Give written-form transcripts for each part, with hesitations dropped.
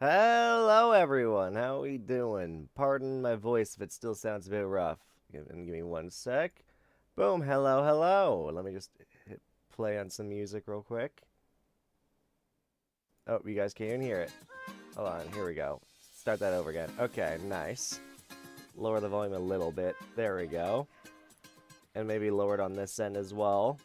Hello everyone, how we doing? Pardon my voice if it still sounds a bit rough. Give me one sec. Boom, hello. Let me just hit play on some music real quick. Oh, you guys can't even hear it. Hold on, here we go. Start that over again. Okay, nice. Lower the volume a little bit. There we go. And maybe lower it on this end as well.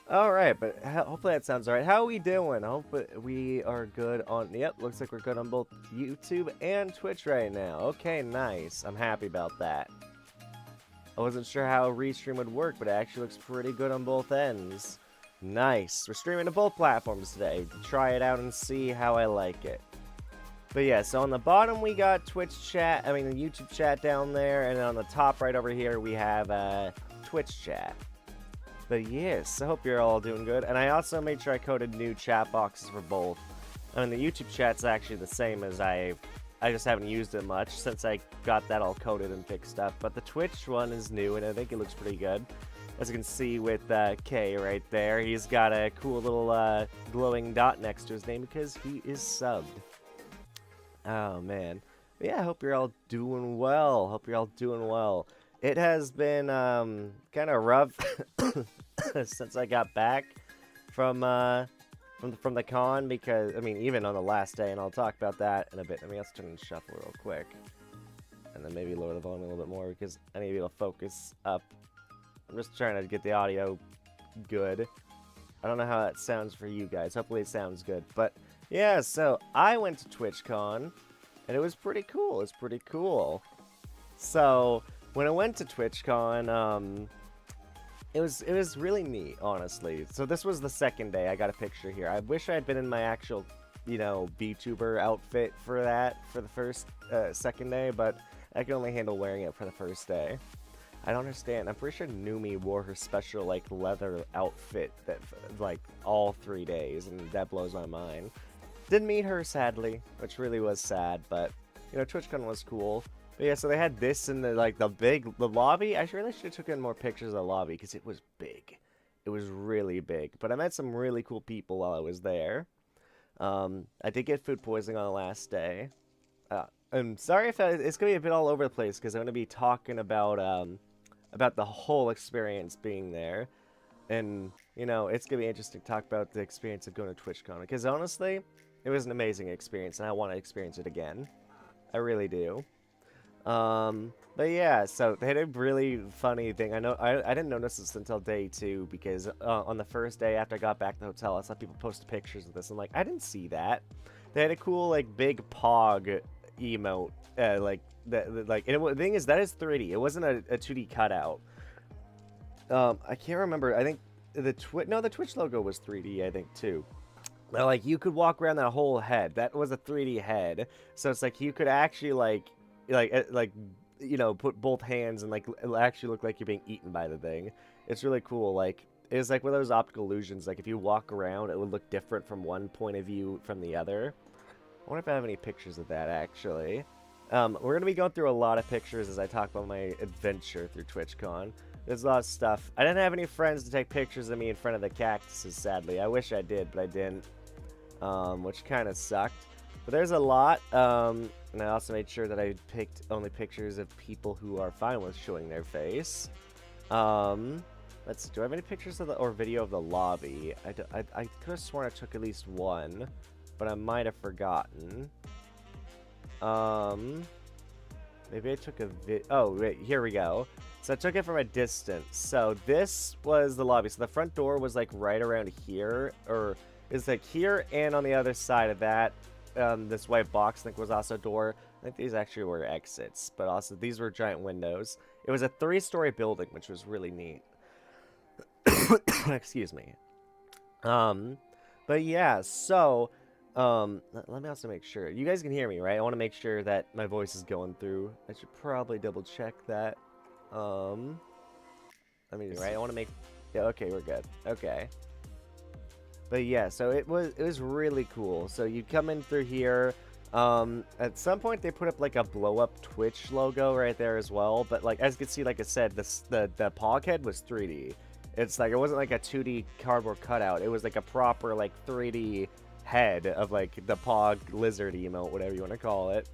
Alright, but hopefully that sounds alright. How are we doing? I hope we are good on... Yep, looks like we're good on both YouTube and Twitch right now. Okay, nice. I'm happy about that. I wasn't sure how a restream would work, but it actually looks pretty good on both ends. Nice. We're streaming to both platforms today. Try it out and see how I like it. But yeah, so on the bottom we got Twitch chat, the YouTube chat down there, and on the top right over here we have Twitch chat. But yes, I hope you're all doing good. And I also made sure I coded new chat boxes for both. I mean, the YouTube chat's actually the same as I just haven't used it much since I got that all coded and fixed up. But the Twitch one is new, and I think it looks pretty good. As you can see with K right there, he's got a cool little glowing dot next to his name because he is subbed. Oh, man. But yeah, I hope you're all doing well. It has been kind of rough since I got back from the con because, even on the last day, and I'll talk about that in a bit. Let's turn the shuffle real quick. And then maybe lower the volume a little bit more because I need to be able to focus up. I'm just trying to get the audio good. I don't know how that sounds for you guys. Hopefully it sounds good. But yeah, so I went to TwitchCon, and it was pretty cool. It's pretty cool. So when I went to TwitchCon, it was really neat, honestly. So this was the second day. I got a picture here. I wish I had been in my actual, VTuber outfit for the first second day, but I can only handle wearing it for the first day. I don't understand. I'm pretty sure Numi wore her special, leather outfit that, all 3 days, and that blows my mind. Didn't meet her, sadly, which really was sad, but, TwitchCon was cool. But yeah, so they had this in the lobby. I really should have taken more pictures of the lobby because it was big. It was really big. But I met some really cool people while I was there. I did get food poisoning on the last day. I'm sorry if it's going to be a bit all over the place because I'm going to be talking about the whole experience being there. And, it's going to be interesting to talk about the experience of going to TwitchCon. Because honestly, it was an amazing experience and I want to experience it again. I really do. But yeah, so they had a really funny thing. I didn't notice this until day 2 because on the first day after I got back to the hotel, I saw people post pictures of this. I'm like, I didn't see that. They had a cool big pog emote. The thing is that is 3D. It wasn't a 2D cutout. I can't remember. I think the Twitch logo was 3D. I think too. But, you could walk around that whole head. That was a 3D head. So it's you could actually put both hands and it'll actually look like you're being eaten by the thing. It's really cool. It's one of those optical illusions. If you walk around, it would look different from one point of view from the other. I wonder if I have any pictures of that actually. We're gonna be going through a lot of pictures as I talk about my adventure through TwitchCon. There's a lot of stuff. I didn't have any friends to take pictures of me in front of the cactuses, sadly. I wish I did, but I didn't. Which kind of sucked. But there's a lot, and I also made sure that I picked only pictures of people who are fine with showing their face. Let's see, do I have any pictures of or video of the lobby? I could have sworn I took at least one, but I might have forgotten. Maybe I took a oh, wait, here we go. So I took it from a distance. So this was the lobby. So the front door was right around here, or it's here and on the other side of that. This white box, I think, was also a door. I think these actually were exits, but also these were giant windows. It was a 3-story building, which was really neat. Excuse me. But yeah, so, let me also make sure. You guys can hear me, right? I want to make sure that my voice is going through. I should probably double check that. Let me just, right? I want to make, yeah, okay, we're good. Okay. But yeah, so it was really cool. So you come in through here. At some point they put up a blow up Twitch logo right there as well. But as you can see, like I said, the pog head was 3D. It's it wasn't a 2D cardboard cutout. It was a proper 3D head of like the Pog lizard emote, whatever you want to call it.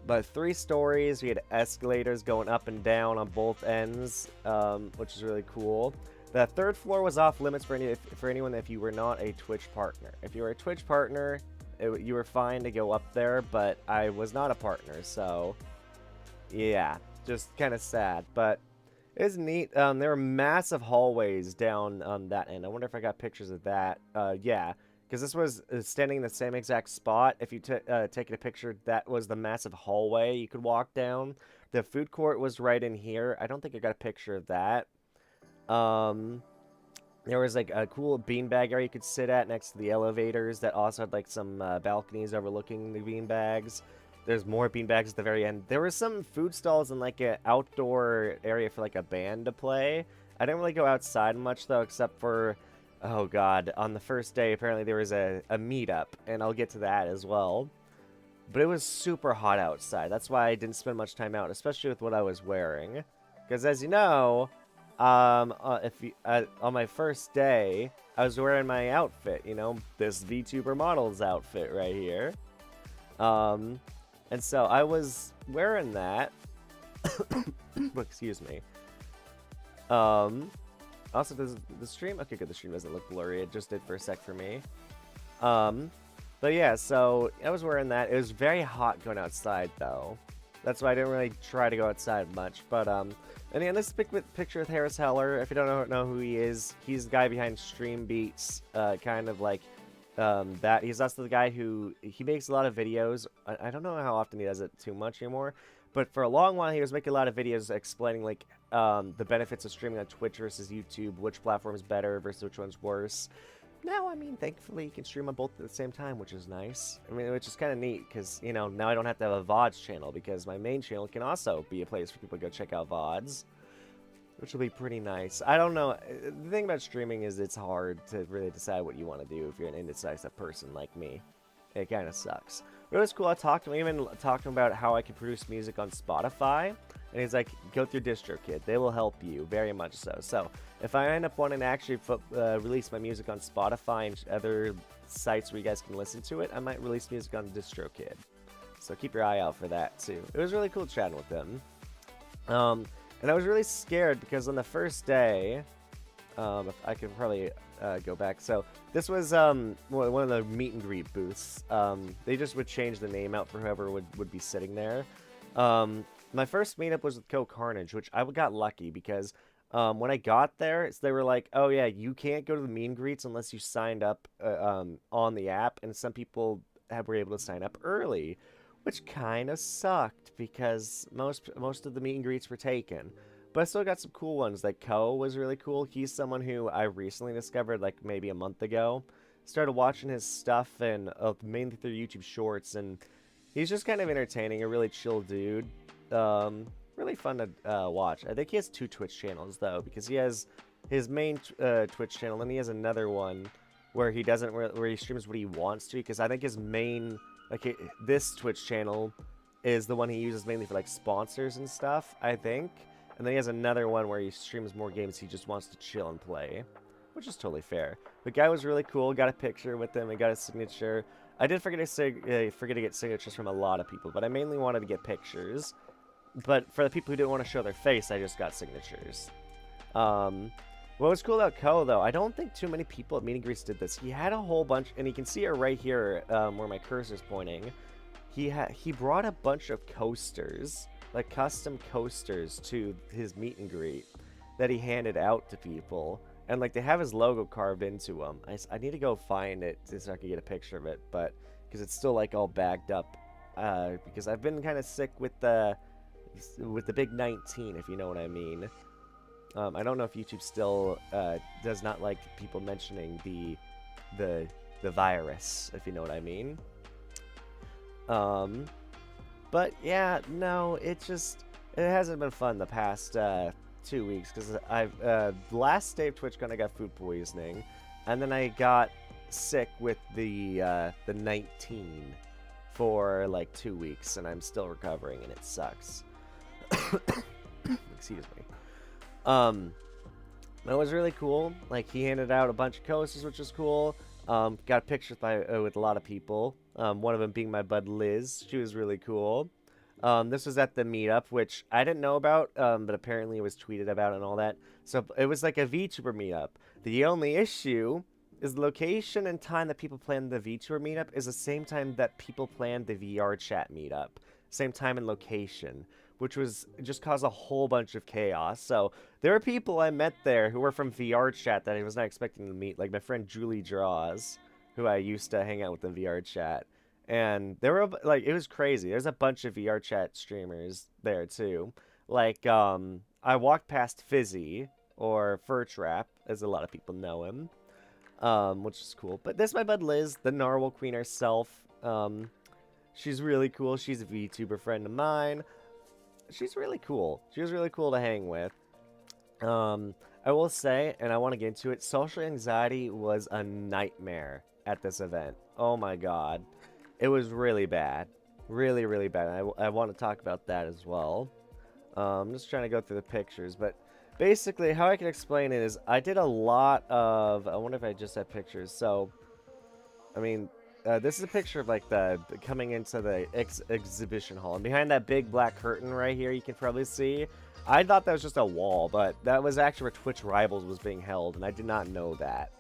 But 3 stories, we had escalators going up and down on both ends, which is really cool. The 3rd floor was off limits for anyone if you were not a Twitch partner. If you were a Twitch partner, you were fine to go up there, but I was not a partner, so yeah, just kind of sad. But it was neat. There were massive hallways down that end. I wonder if I got pictures of that. Yeah. Because this was standing in the same exact spot. If you taken a picture, that was the massive hallway you could walk down. The food court was right in here. I don't think I got a picture of that. There was like a cool beanbag area you could sit at next to the elevators that also had like some balconies overlooking the beanbags. There's more beanbags at the very end. There were some food stalls and like an outdoor area for like a band to play. I didn't really go outside much though, except for... Oh god, on the first day, apparently there was a meetup, and I'll get to that as well. But it was super hot outside. That's why I didn't spend much time out, especially with what I was wearing. Because as you know, on my first day, I was wearing my outfit, you know, this VTuber Model's outfit right here. And so I was wearing that. Excuse me. Also, does the stream... Okay, good, the stream doesn't look blurry. It just did for a sec for me. But yeah, so I was wearing that. It was very hot going outside, though. That's why I didn't really try to go outside much. But, and yeah, this picture with Harris Heller. If you don't know who he is, he's the guy behind Stream Beats. Kind of like that. He's also the guy who... He makes a lot of videos. I don't know how often he does it too much anymore. But for a long while, he was making a lot of videos explaining, like, the benefits of streaming on Twitch versus YouTube, which platform is better versus which one's worse. Now, I mean, thankfully, you can stream on both at the same time, which is nice. I mean, which is kind of neat, because, you know, now I don't have to have a VODs channel, because my main channel can also be a place for people to go check out VODs, which will be pretty nice. I don't know. The thing about streaming is it's hard to really decide what you want to do if you're an indecisive person like me. It kind of sucks. But it was cool. We even talking about how I can produce music on Spotify. And he's like, go through DistroKid. They will help you very much so. So if I end up wanting to actually release my music on Spotify and other sites where you guys can listen to it, I might release music on DistroKid. So keep your eye out for that too. It was really cool chatting with them. And I was really scared because on the first day, if I could probably go back. So this was one of the meet and greet booths. They just would change the name out for whoever would be sitting there. My first meetup was with Carnage, which I got lucky because when I got there, they were like, oh yeah, you can't go to the meet and greets unless you signed up on the app, and some people were able to sign up early, which kind of sucked because most of the meet and greets were taken. But I still got some cool ones. Like Ko was really cool. He's someone who I recently discovered like maybe a month ago. Started watching his stuff and mainly through YouTube Shorts, and he's just kind of entertaining, a really chill dude. Really fun to watch. I think he has 2 Twitch channels though, because he has his main Twitch channel, and he has another one where he doesn't where he streams what he wants to. Because I think his main this Twitch channel is the one he uses mainly for like sponsors and stuff, I think. And then he has another one where he streams more games he just wants to chill and play, which is totally fair. The guy was really cool. Got a picture with him and got his signature. I did forget to get signatures from a lot of people, but I mainly wanted to get pictures. But for the people who didn't want to show their face, I just got signatures. What was cool about Ko, though, I don't think too many people at meet and greets did this. He had a whole bunch, and you can see it right here where my cursor's pointing. He brought a bunch of coasters, like custom coasters, to his meet and greet that he handed out to people. And like they have his logo carved into them. I need to go find it so I can get a picture of it, but because it's still like all bagged up. Because I've been kind of sick with the big 19, if you know what I mean. I don't know if YouTube still does not like people mentioning the virus, if you know what I mean. But yeah, no, it hasn't been fun the past 2 weeks, because the last day of TwitchCon I got food poisoning, and then I got sick with the 19 for like 2 weeks, and I'm still recovering, and it sucks. Excuse me. That was really cool. Like, he handed out a bunch of coasters, which was cool. Got a picture with a lot of people. One of them being my bud Liz. She was really cool. This was at the meetup, which I didn't know about, but apparently it was tweeted about and all that. So it was like a VTuber meetup. The only issue is the location and time that people planned the VTuber meetup is the same time that people planned the VR chat meetup. Same time and location, which was just caused a whole bunch of chaos. So there were people I met there who were from VR chat that I was not expecting to meet, like my friend Julie Draws, who I used to hang out with in VR chat. And there were, like, it was crazy. There's a bunch of VR chat streamers there, too. Like, I walked past Fizzy, or Fur Trap, as a lot of people know him, which is cool. But this is my bud Liz, the Narwhal Queen herself. She's really cool. She's a VTuber friend of mine. She's really cool. She was really cool to hang with. I will say, and I want to get into it, social anxiety was a nightmare at this event. Oh my god. It was really bad. Really, really bad. I want to talk about that as well. I'm just trying to go through the pictures, but basically how I can explain it is I did a lot of... I wonder if I just have pictures. So, I mean, this is a picture of like the coming into the exhibition hall. And behind that big black curtain right here, you can probably see... I thought that was just a wall, but that was actually where Twitch Rivals was being held, and I did not know that.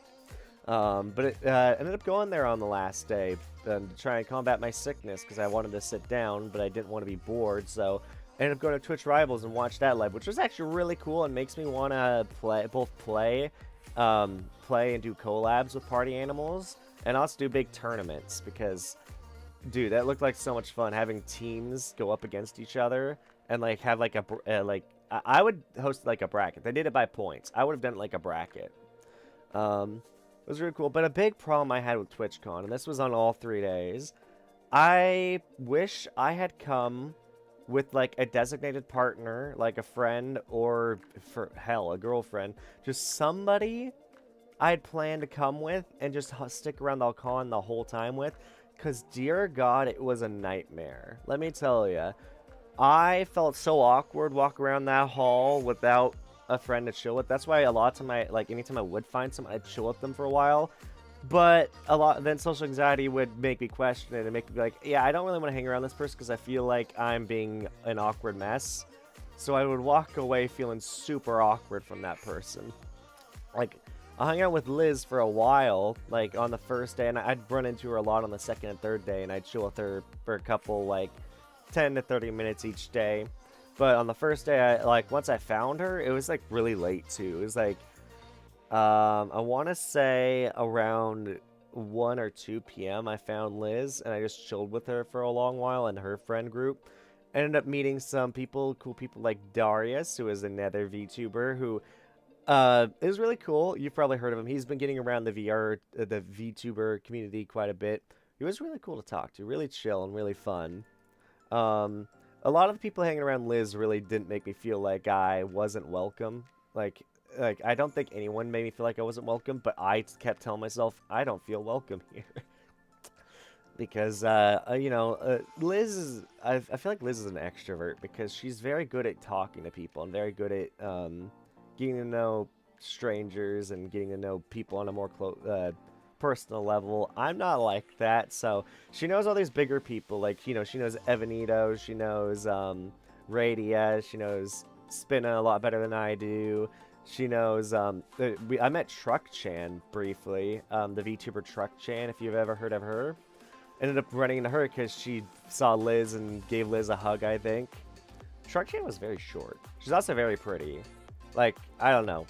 But it ended up going there on the last day to try and combat my sickness because I wanted to sit down, but I didn't want to be bored, so I ended up going to Twitch Rivals and watch that live, which was actually really cool and makes me want to play and do collabs with party animals, and also do big tournaments because, dude, that looked like so much fun having teams go up against each other and like have like a I would host like a bracket. They did it by points. I would have done it like a bracket. It was really cool, but a big problem I had with TwitchCon, and this was on all 3 days, I wish I had come with, like, a designated partner, like a friend, or, for hell, a girlfriend, just somebody I'd planned to come with and just stick around the con the whole time with, because, dear God, it was a nightmare. Let me tell you, I felt so awkward walking around that hall without a friend to chill with. That's why a lot of time anytime I would find someone, I'd chill with them for a while. But then social anxiety would make me question it and make me be like, yeah, I don't really want to hang around this person because I feel like I'm being an awkward mess. So I would walk away feeling super awkward from that person. Like, I hung out with Liz for a while, like on the first day, and I'd run into her a lot on the second and third day, and I'd chill with her for a couple, like, 10 to 30 minutes each day. But on the first day, once I found her, it was, like, really late, too. It was, like, I want to say around 1 or 2 p.m. I found Liz, and I just chilled with her for a long while and her friend group. I ended up meeting some people, cool people like Darius, who is another VTuber, who is really cool. You've probably heard of him. He's been getting around the the VTuber community quite a bit. He was really cool to talk to, really chill and really fun. A lot of the people hanging around Liz really didn't make me feel like I wasn't welcome. Like I don't think anyone made me feel like I wasn't welcome, but I kept telling myself I don't feel welcome here. Because, Liz is, I feel like Liz is an extrovert because she's very good at talking to people and very good at, getting to know strangers and getting to know people on a more personal level. I'm not like that, so she knows all these bigger people, like, she knows Evanito, she knows, Radia, she knows Spinna a lot better than I do. She knows, I met Truck Chan briefly, the VTuber Truck Chan, if you've ever heard of her. Ended up running into her because she saw Liz and gave Liz a hug, I think. Truck Chan was very short. She's also very pretty. Like, I don't know.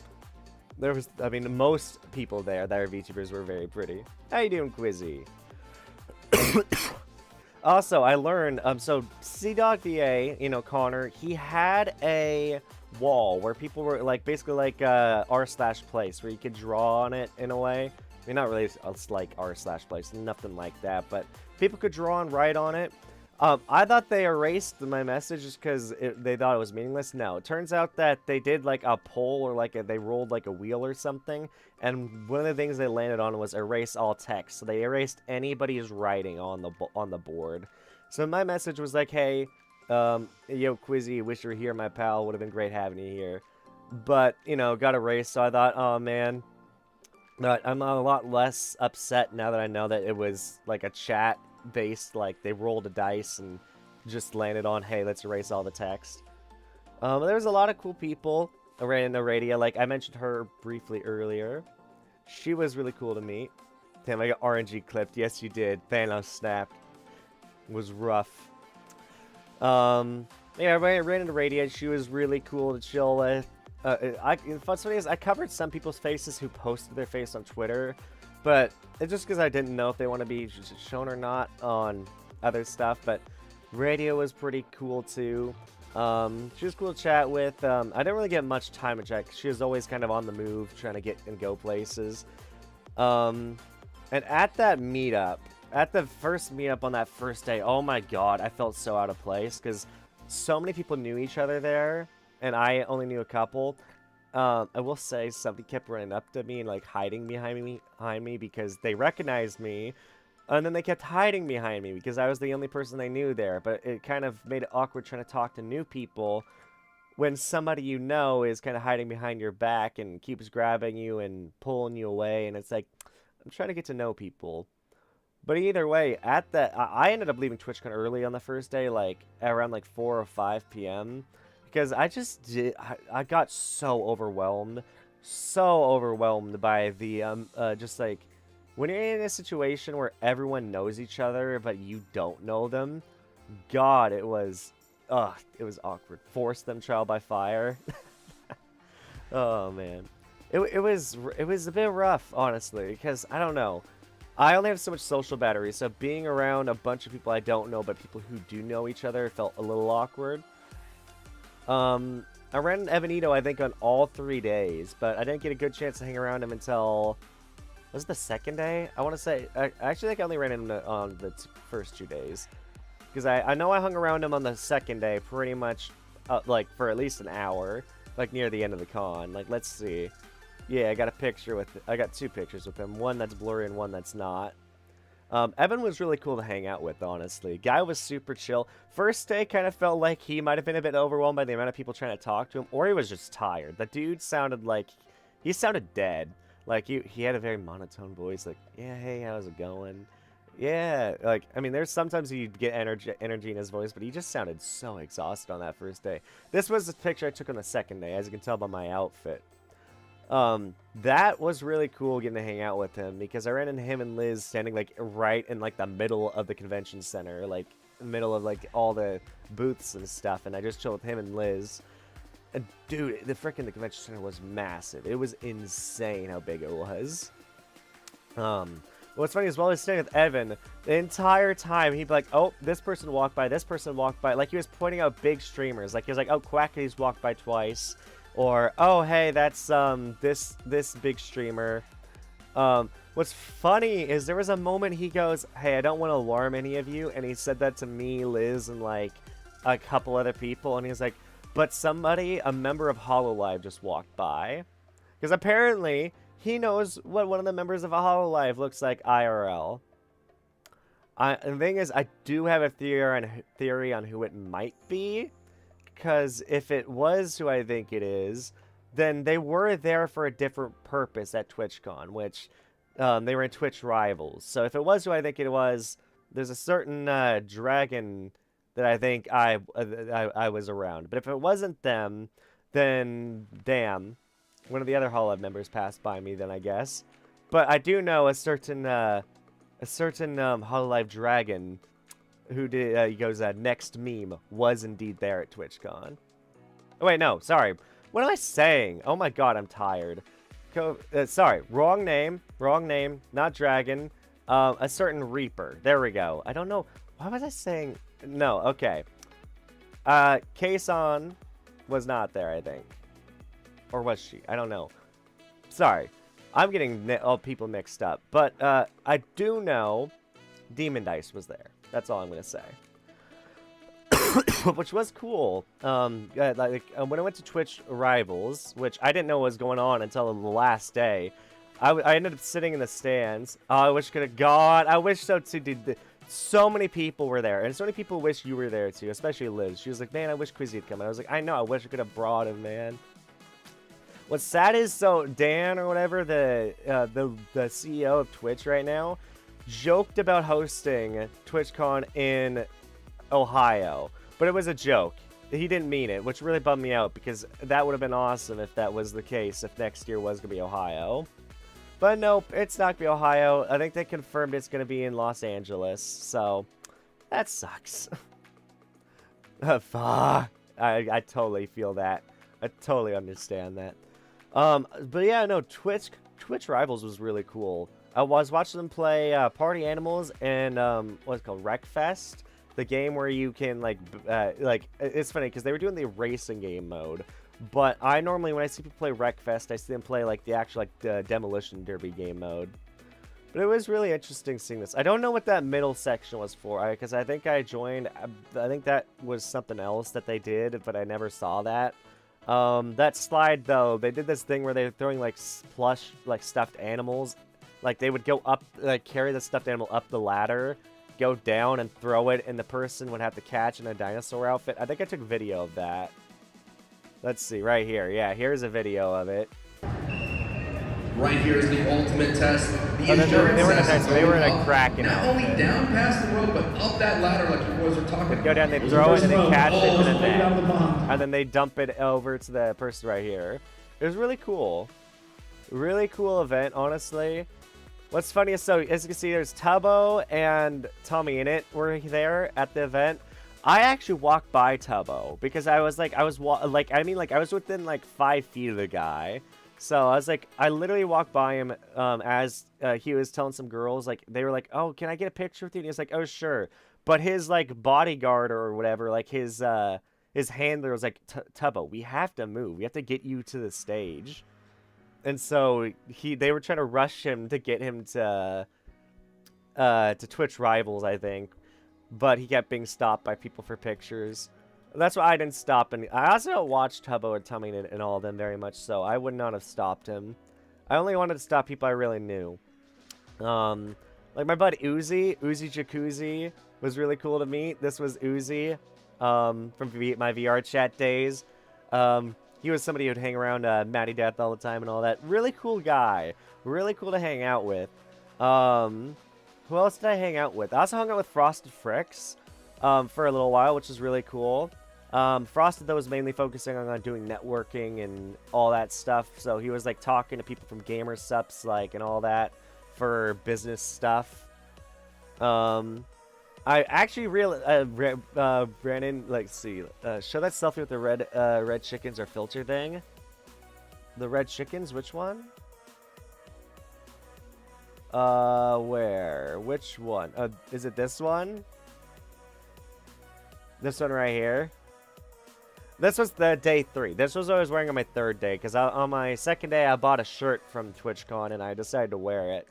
Most people there that are VTubers were very pretty. How you doing, Quizzy? Also, I learned, so CDog VA, Connor, he had a wall where people were, like, basically like r/place, where you could draw on it in a way. I mean, not really like r/place, nothing like that, but people could draw and write on it. I thought they erased my message just because they thought it was meaningless. No, it turns out that they did like a poll or like they rolled like a wheel or something, and one of the things they landed on was erase all text. So they erased anybody's writing on the board. So my message was like, hey, yo, Quizzy, wish you were here, my pal. Would have been great having you here. But, got erased, so I thought, oh man. But I'm a lot less upset now that I know that it was like a chat-based, like they rolled a dice and just landed on, hey, let's erase all the text. There was a lot of cool people around in the radio. Like, I mentioned her briefly earlier. She was really cool to meet. Damn, I got RNG clipped. Yes, you did. Thanos snapped. It was rough. Yeah, I ran into Radio. She was really cool to chill with. What's funny is I covered some people's faces who posted their face on Twitter, but it's just because I didn't know if they want to be shown or not on other stuff. But Radio was pretty cool too. She was cool to chat with. I didn't really get much time to chat. She was always kind of on the move, trying to get and go places. And at that meetup, at the first meetup on that first day, oh my god, I felt so out of place because so many people knew each other there, and I only knew a couple. I will say somebody kept running up to me and like hiding behind me because they recognized me. And then they kept hiding behind me because I was the only person they knew there. But it kind of made it awkward trying to talk to new people when somebody you know is kind of hiding behind your back and keeps grabbing you and pulling you away. And it's like, I'm trying to get to know people. But either way, at that, I ended up leaving TwitchCon early on the first day, like around like 4 or 5 p.m. Because I got so overwhelmed by the, just like, when you're in a situation where everyone knows each other, but you don't know them, God, it was awkward. Force them trial by fire. Oh, man. It was a bit rough, honestly, because, I don't know. I only have so much social battery, so being around a bunch of people I don't know, but people who do know each other felt a little awkward. I ran into Evanito, I think, on all 3 days, but I didn't get a good chance to hang around him until... Was it the second day? I want to say... I actually think I only ran into him on the first 2 days. Because I know I hung around him on the second day pretty much, like, for at least an hour. Like, near the end of the con. Like, let's see. Yeah, I got a picture with... I got 2 pictures with him. One that's blurry and one that's not. Evan was really cool to hang out with, honestly. Guy was super chill. First day kind of felt like he might have been a bit overwhelmed by the amount of people trying to talk to him. Or he was just tired. The dude sounded like... He sounded dead. Like, he had a very monotone voice, like, yeah, hey, how's it going? Yeah, like, I mean, there's sometimes you'd get energy in his voice, but he just sounded so exhausted on that first day. This was the picture I took on the second day, as you can tell by my outfit. That was really cool getting to hang out with him, because I ran into him and Liz standing, like, right in, like, the middle of the convention center, like, middle of, like, all the booths and stuff, and I just chilled with him and Liz. And dude, the convention center was massive. It was insane how big it was. What's funny is while I was staying with Evan, the entire time he'd be like, oh, this person walked by, this person walked by. Like, he was pointing out big streamers. Like, he was like, oh, Quackity's walked by twice. Or, oh, hey, that's this big streamer. What's funny is there was a moment he goes, hey, I don't want to alarm any of you. And he said that to me, Liz, and, like, a couple other people. And he was like, but somebody, a member of HoloLive, just walked by. Because apparently, he knows what one of the members of a HoloLive looks like IRL. The thing is, I do have a theory on who it might be. Because if it was who I think it is, then they were there for a different purpose at TwitchCon, which they were in Twitch Rivals. So if it was who I think it was, there's a certain dragon... that I think I was around. But if it wasn't them, then damn, one of the other HoloLive members passed by me then, I guess. But I do know a certain HoloLive dragon who did, he goes, next meme was indeed there at TwitchCon. Oh, wait, no, sorry. What am I saying? Oh my god, I'm tired. Sorry, wrong name, not dragon. A certain Reaper. There we go. I don't know. Why was I saying... No, okay. Kason was not there, I think. Or was she? I don't know. Sorry. I'm getting all people mixed up. But I do know Demon Dice was there. That's all I'm going to say. Which was cool. When I went to Twitch Rivals, which I didn't know was going on until the last day, I ended up sitting in the stands. Oh, I wish I could have gone. I wish so too, dude. So many people were there, and so many people wish you were there too, especially Liz. She was like, man, I wish Quizzy had come. And I was like, I know, I wish I could have brought him, man. What's sad is, so Dan or whatever, the CEO of Twitch right now, joked about hosting TwitchCon in Ohio, but it was a joke. He didn't mean it, which really bummed me out because that would have been awesome if that was the case, if next year was going to be Ohio. But nope, it's not going to be Ohio. I think they confirmed it's going to be in Los Angeles, so that sucks. Fuck. I totally feel that. I totally understand that. But yeah, no, Twitch Rivals was really cool. I was watching them play Party Animals and what's it called, Wreckfest, the game where you can like it's funny because they were doing the racing game mode, but I normally when I see people play Wreckfest, I see them play like the actual like demolition derby game mode. But it was really interesting seeing this. I don't know what that middle section was for, because I think I joined. I think that was something else that they did, but I never saw that. That slide though, they did this thing where they were throwing like plush, like stuffed animals. Like they would go up, like carry the stuffed animal up the ladder, go down and throw it, and the person would have to catch in a dinosaur outfit. I think I took video of that. Let's see, right here. Yeah, here's a video of it. Right here is the ultimate test. They were in a Kraken. Not only down past the rope, but up that ladder like you boys were talking about. They'd go down, they'd throw it, and then catch it in a net. And then they dump it over to the person right here. It was really cool. Really cool event, honestly. What's funny is, so as you can see, there's Tubbo and Tommy in it were there at the event. I actually walked by Tubbo because I was like, I was within like 5 feet of the guy. So I was like, I literally walked by him as he was telling some girls, like, they were like, oh, can I get a picture with you? And he was like, oh, sure. But his, like, bodyguard or whatever, like, his handler was like, Tubbo, we have to move. We have to get you to the stage. And so they were trying to rush him to get him to Twitch Rivals, I think. But he kept being stopped by people for pictures. That's why I didn't stop, and I also don't watch Tubbo or Tummy and all of them very much, so I would not have stopped him. I only wanted to stop people I really knew. Like my bud Uzi Jacuzzi was really cool to meet. This was Uzi from my VR chat days. He was somebody who'd hang around Matty Death all the time and all that. Really cool guy. Really cool to hang out with. Who else did I hang out with? I also hung out with Frosted Fricks for a little while, which is really cool. Frosted, though, was mainly focusing on doing networking and all that stuff. So he was, like, talking to people from Gamersups, like, and all that for business stuff. I actually ran in, like, see, show that selfie with the red chickens or filter thing. The red chickens, which one? Where? Which one? Is it this one? This one right here. This was the day 3. This was what I was wearing on my 3rd day, because on my 2nd day I bought a shirt from TwitchCon and I decided to wear it.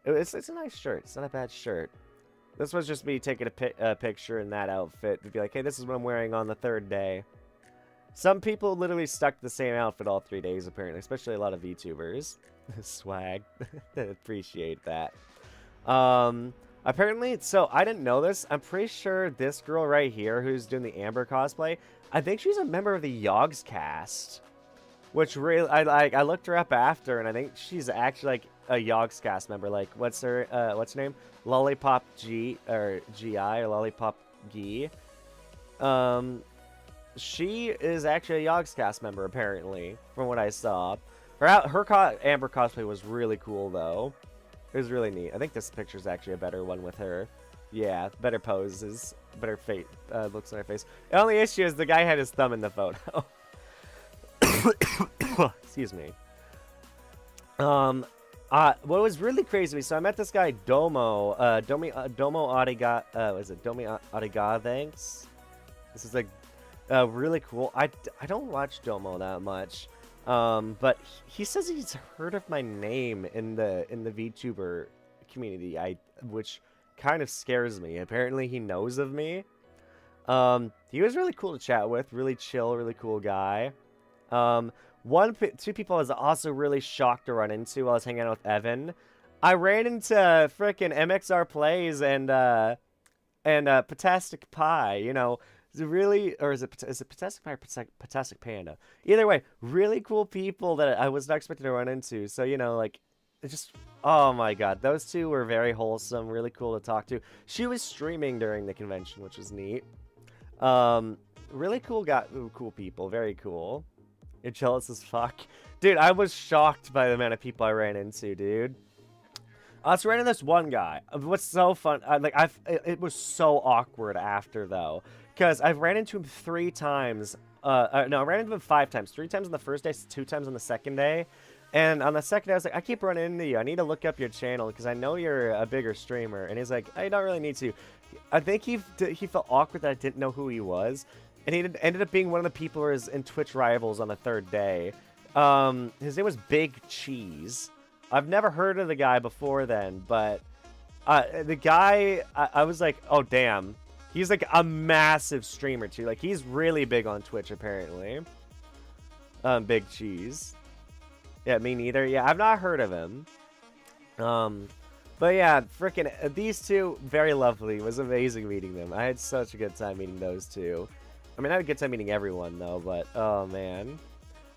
It's a nice shirt. It's not a bad shirt. This was just me taking a picture in that outfit to be like, hey, this is what I'm wearing on the 3rd day. Some people literally stuck to the same outfit all 3 days, apparently, especially a lot of VTubers. Swag. Appreciate that. Apparently, so I didn't know this. I'm pretty sure this girl right here who's doing the Amber cosplay, I think she's a member of the Yogs cast. Which really, I looked her up after, and I think she's actually like a Yogs cast member. Like, what's her name? Lollipop G, or GI, or Lollipop G. She is actually a Yogs cast member, apparently, from what I saw. Her Amber cosplay was really cool, though. It was really neat. I think this picture is actually a better one with her. Yeah, better poses, better face, looks on her face. The only issue is the guy had his thumb in the photo. Excuse me. What was really crazy, so I met this guy Domo Adiga, Domi Adiga, thanks. This is like really cool. I don't watch Domo that much. But he says he's heard of my name in the VTuber community, which kind of scares me. Apparently he knows of me. He was really cool to chat with, really chill, really cool guy. Two people I was also really shocked to run into while I was hanging out with Evan. I ran into frickin' MXR Plays and Patastic Pie, you know, really, or is it Ptastic Pie or Ptastic Panda? Either way, really cool people that I was not expecting to run into. So, you know, like, it just, oh my god, those two were very wholesome, really cool to talk to. She was streaming during the convention, which was neat. Really cool people, very cool. You're jealous as fuck. Dude, I was shocked by the amount of people I ran into, dude. I was running this one guy. What's so fun, it was so awkward after, though. Because I've ran into him 3 times. No, I ran into him 5 times. 3 times on the first day, 2 times on the second day. And on the second day, I was like, I keep running into you. I need to look up your channel because I know you're a bigger streamer. And he's like, I don't really need to. I think he felt awkward that I didn't know who he was. And he ended up being one of the people who was in Twitch Rivals on the 3rd day. His name was Big Cheese. I've never heard of the guy before then, but the guy, I was like, oh, damn. He's like a massive streamer, too. Like, he's really big on Twitch, apparently. Big Cheese. Yeah, me neither. Yeah, I've not heard of him. But yeah, freaking these two, very lovely. It was amazing meeting them. I had such a good time meeting those two. I mean, I had a good time meeting everyone, though, but oh, man.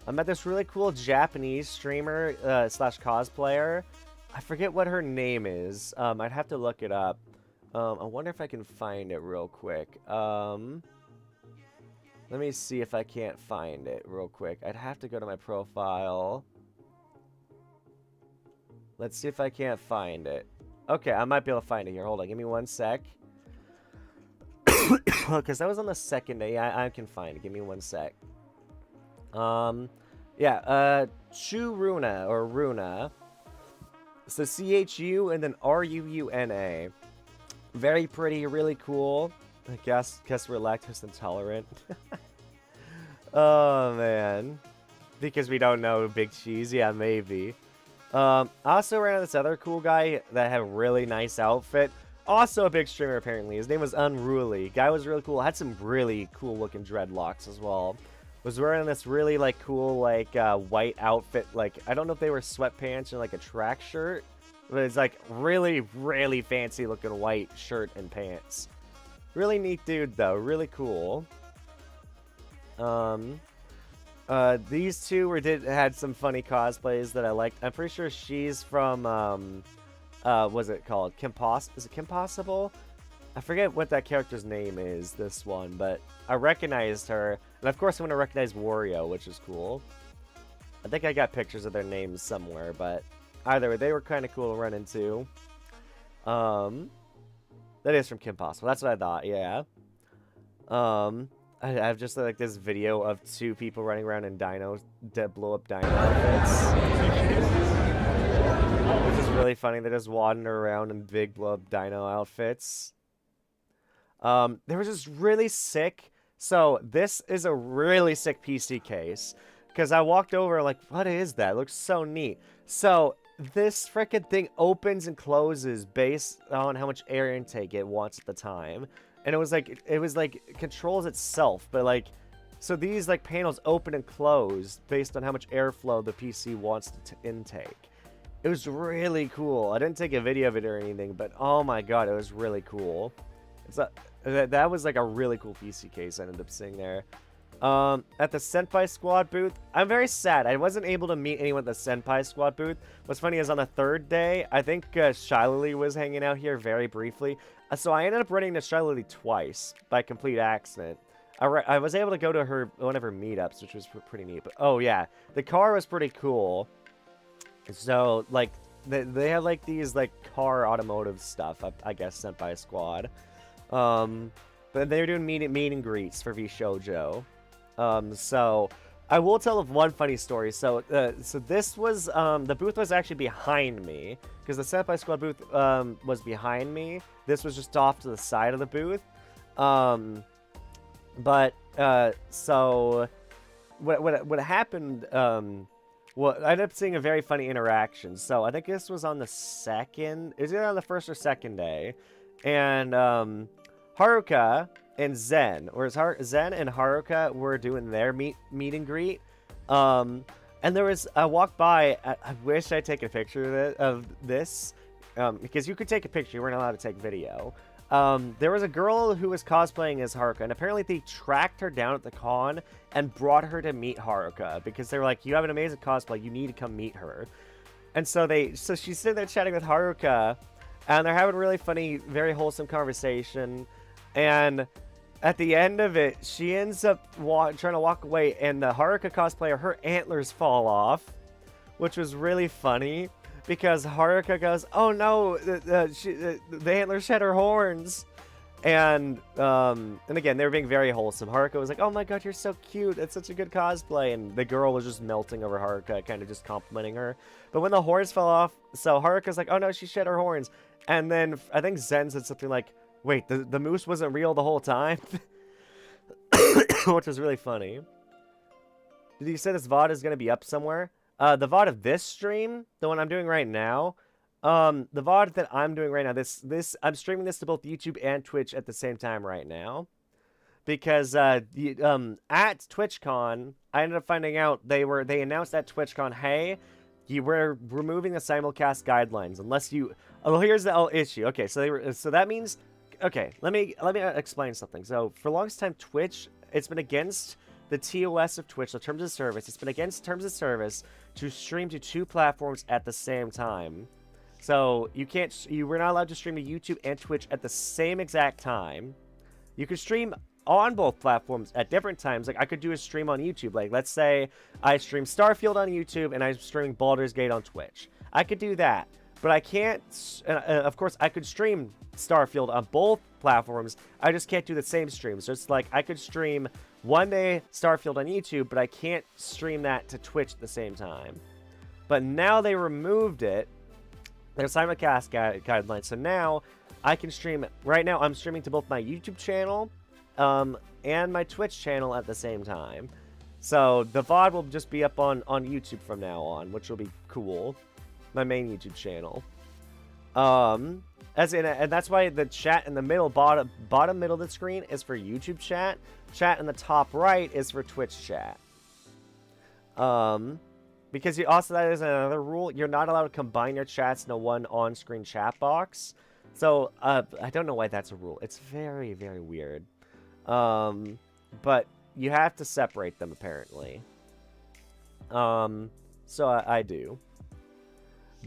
I met this really cool Japanese streamer slash cosplayer. I forget what her name is. I'd have to look it up. I wonder if I can find it real quick. Let me see if I can't find it real quick. I'd have to go to my profile. Let's see if I can't find it. Okay, I might be able to find it here. Hold on, give me 1 sec. Because that was on the 2nd day. I can find it. Give me 1 sec. Yeah, Churuna, or Runa. So C-H-U and then R-U-U-N-A. Very pretty, really cool. I guess we're lactose intolerant. Oh, man. Because we don't know Big Cheese? Yeah, maybe. I also ran into this other cool guy that had a really nice outfit. Also a big streamer, apparently. His name was Unruly. Guy was really cool. Had some really cool looking dreadlocks as well. Was wearing this really, like, cool, like, white outfit. Like, I don't know if they were sweatpants or, like, a track shirt. But it's, like, really, really fancy looking white shirt and pants. Really neat dude, though. Really cool. These two had some funny cosplays that I liked. I'm pretty sure she's from, what's it called? Is it Kim Possible? I forget what that character's name is, this one, but I recognized her. And of course I'm going to recognize Wario, which is cool. I think I got pictures of their names somewhere, but either way, they were kind of cool to run into. That is from Kim Possible. That's what I thought, yeah. I have just like this video of 2 people running around in blow up dino outfits. Which is really funny. They're just wandering around in big blow up dino outfits. There was this really sick. So this is a really sick PC case. Because I walked over like, what is that? It looks so neat. So this freaking thing opens and closes based on how much air intake it wants at the time. And it was like controls itself, but like, so these like panels open and close based on how much airflow the PC wants to intake. It was really cool. I didn't take a video of it or anything, but oh my god, it was really cool. That was like a really cool PC case I ended up seeing there. At the Senpai Squad booth, I'm very sad. I wasn't able to meet anyone at the Senpai Squad booth. What's funny is on the 3rd day, I think Shiley was hanging out here very briefly. So I ended up running into Shiley twice by complete accident. I was able to go to one of her meetups, which was pretty neat. But oh yeah, the car was pretty cool. So like they have like these like car automotive stuff, I guess, Senpai Squad. But they were doing meet and greets for VShojo. So I will tell of one funny story. So this was, the booth was actually behind me, because the Senpai Squad booth, was behind me. This was just off to the side of the booth. So what happened, well, I ended up seeing a very funny interaction. So I think this was on the 2nd, it was either on the 1st or 2nd day. And, Haruka and Zen, whereas Zen and Haruka were doing their meet and greet. And there was, I walked by, I wish I'd taken a picture of this, because you could take a picture, you weren't allowed to take video. there was a girl who was cosplaying as Haruka, and apparently they tracked her down at the con and brought her to meet Haruka because they were like, "You have an amazing cosplay. You need to come meet her." And so she's sitting there chatting with Haruka, and they're having a really funny, very wholesome conversation. And at the end of it, she ends up trying to walk away, and the Haruka cosplayer, her antlers fall off, which was really funny because Haruka goes, "Oh no, the antlers shed her horns." And again, they were being very wholesome. Haruka was like, "Oh my god, you're so cute. It's such a good cosplay." And the girl was just melting over Haruka, kind of just complimenting her. But when the horns fell off, so Haruka's like, "Oh no, she shed her horns." And then I think Zen said something like, "Wait, the moose wasn't real the whole time?" Which was really funny. Did you say this VOD is going to be up somewhere? The VOD of this stream, the one I'm doing right now, the VOD that I'm doing right now, I'm streaming this to both YouTube and Twitch at the same time right now. Because at TwitchCon, I ended up finding out they announced at TwitchCon, "Hey, we're removing the simulcast guidelines unless you..." Oh, here's the issue. Okay, so that means... Okay, let me explain something. So, for the longest time, Twitch, it's been against the TOS of Twitch, the terms of service. It's been against terms of service to stream to 2 platforms at the same time. So, you were not allowed to stream to YouTube and Twitch at the same exact time. You could stream on both platforms at different times. Like, I could do a stream on YouTube. Like, let's say I stream Starfield on YouTube and I'm streaming Baldur's Gate on Twitch. I could do that. But I can't, of course, I could stream Starfield on both platforms. I just can't do the same stream. So it's like I could stream one day Starfield on YouTube, but I can't stream that to Twitch at the same time. But now they removed it. Their simulcast guidelines. So now I can stream, right now I'm streaming to both my YouTube channel and my Twitch channel at the same time. So the VOD will just be up on YouTube from now on, which will be cool. My main YouTube channel. And that's why the chat in the middle, bottom middle of the screen is for YouTube chat. Chat in the top right is for Twitch chat. Because that is another rule. You're not allowed to combine your chats into one on-screen chat box. So, I don't know why that's a rule. It's very, very weird. But you have to separate them, apparently. So I do.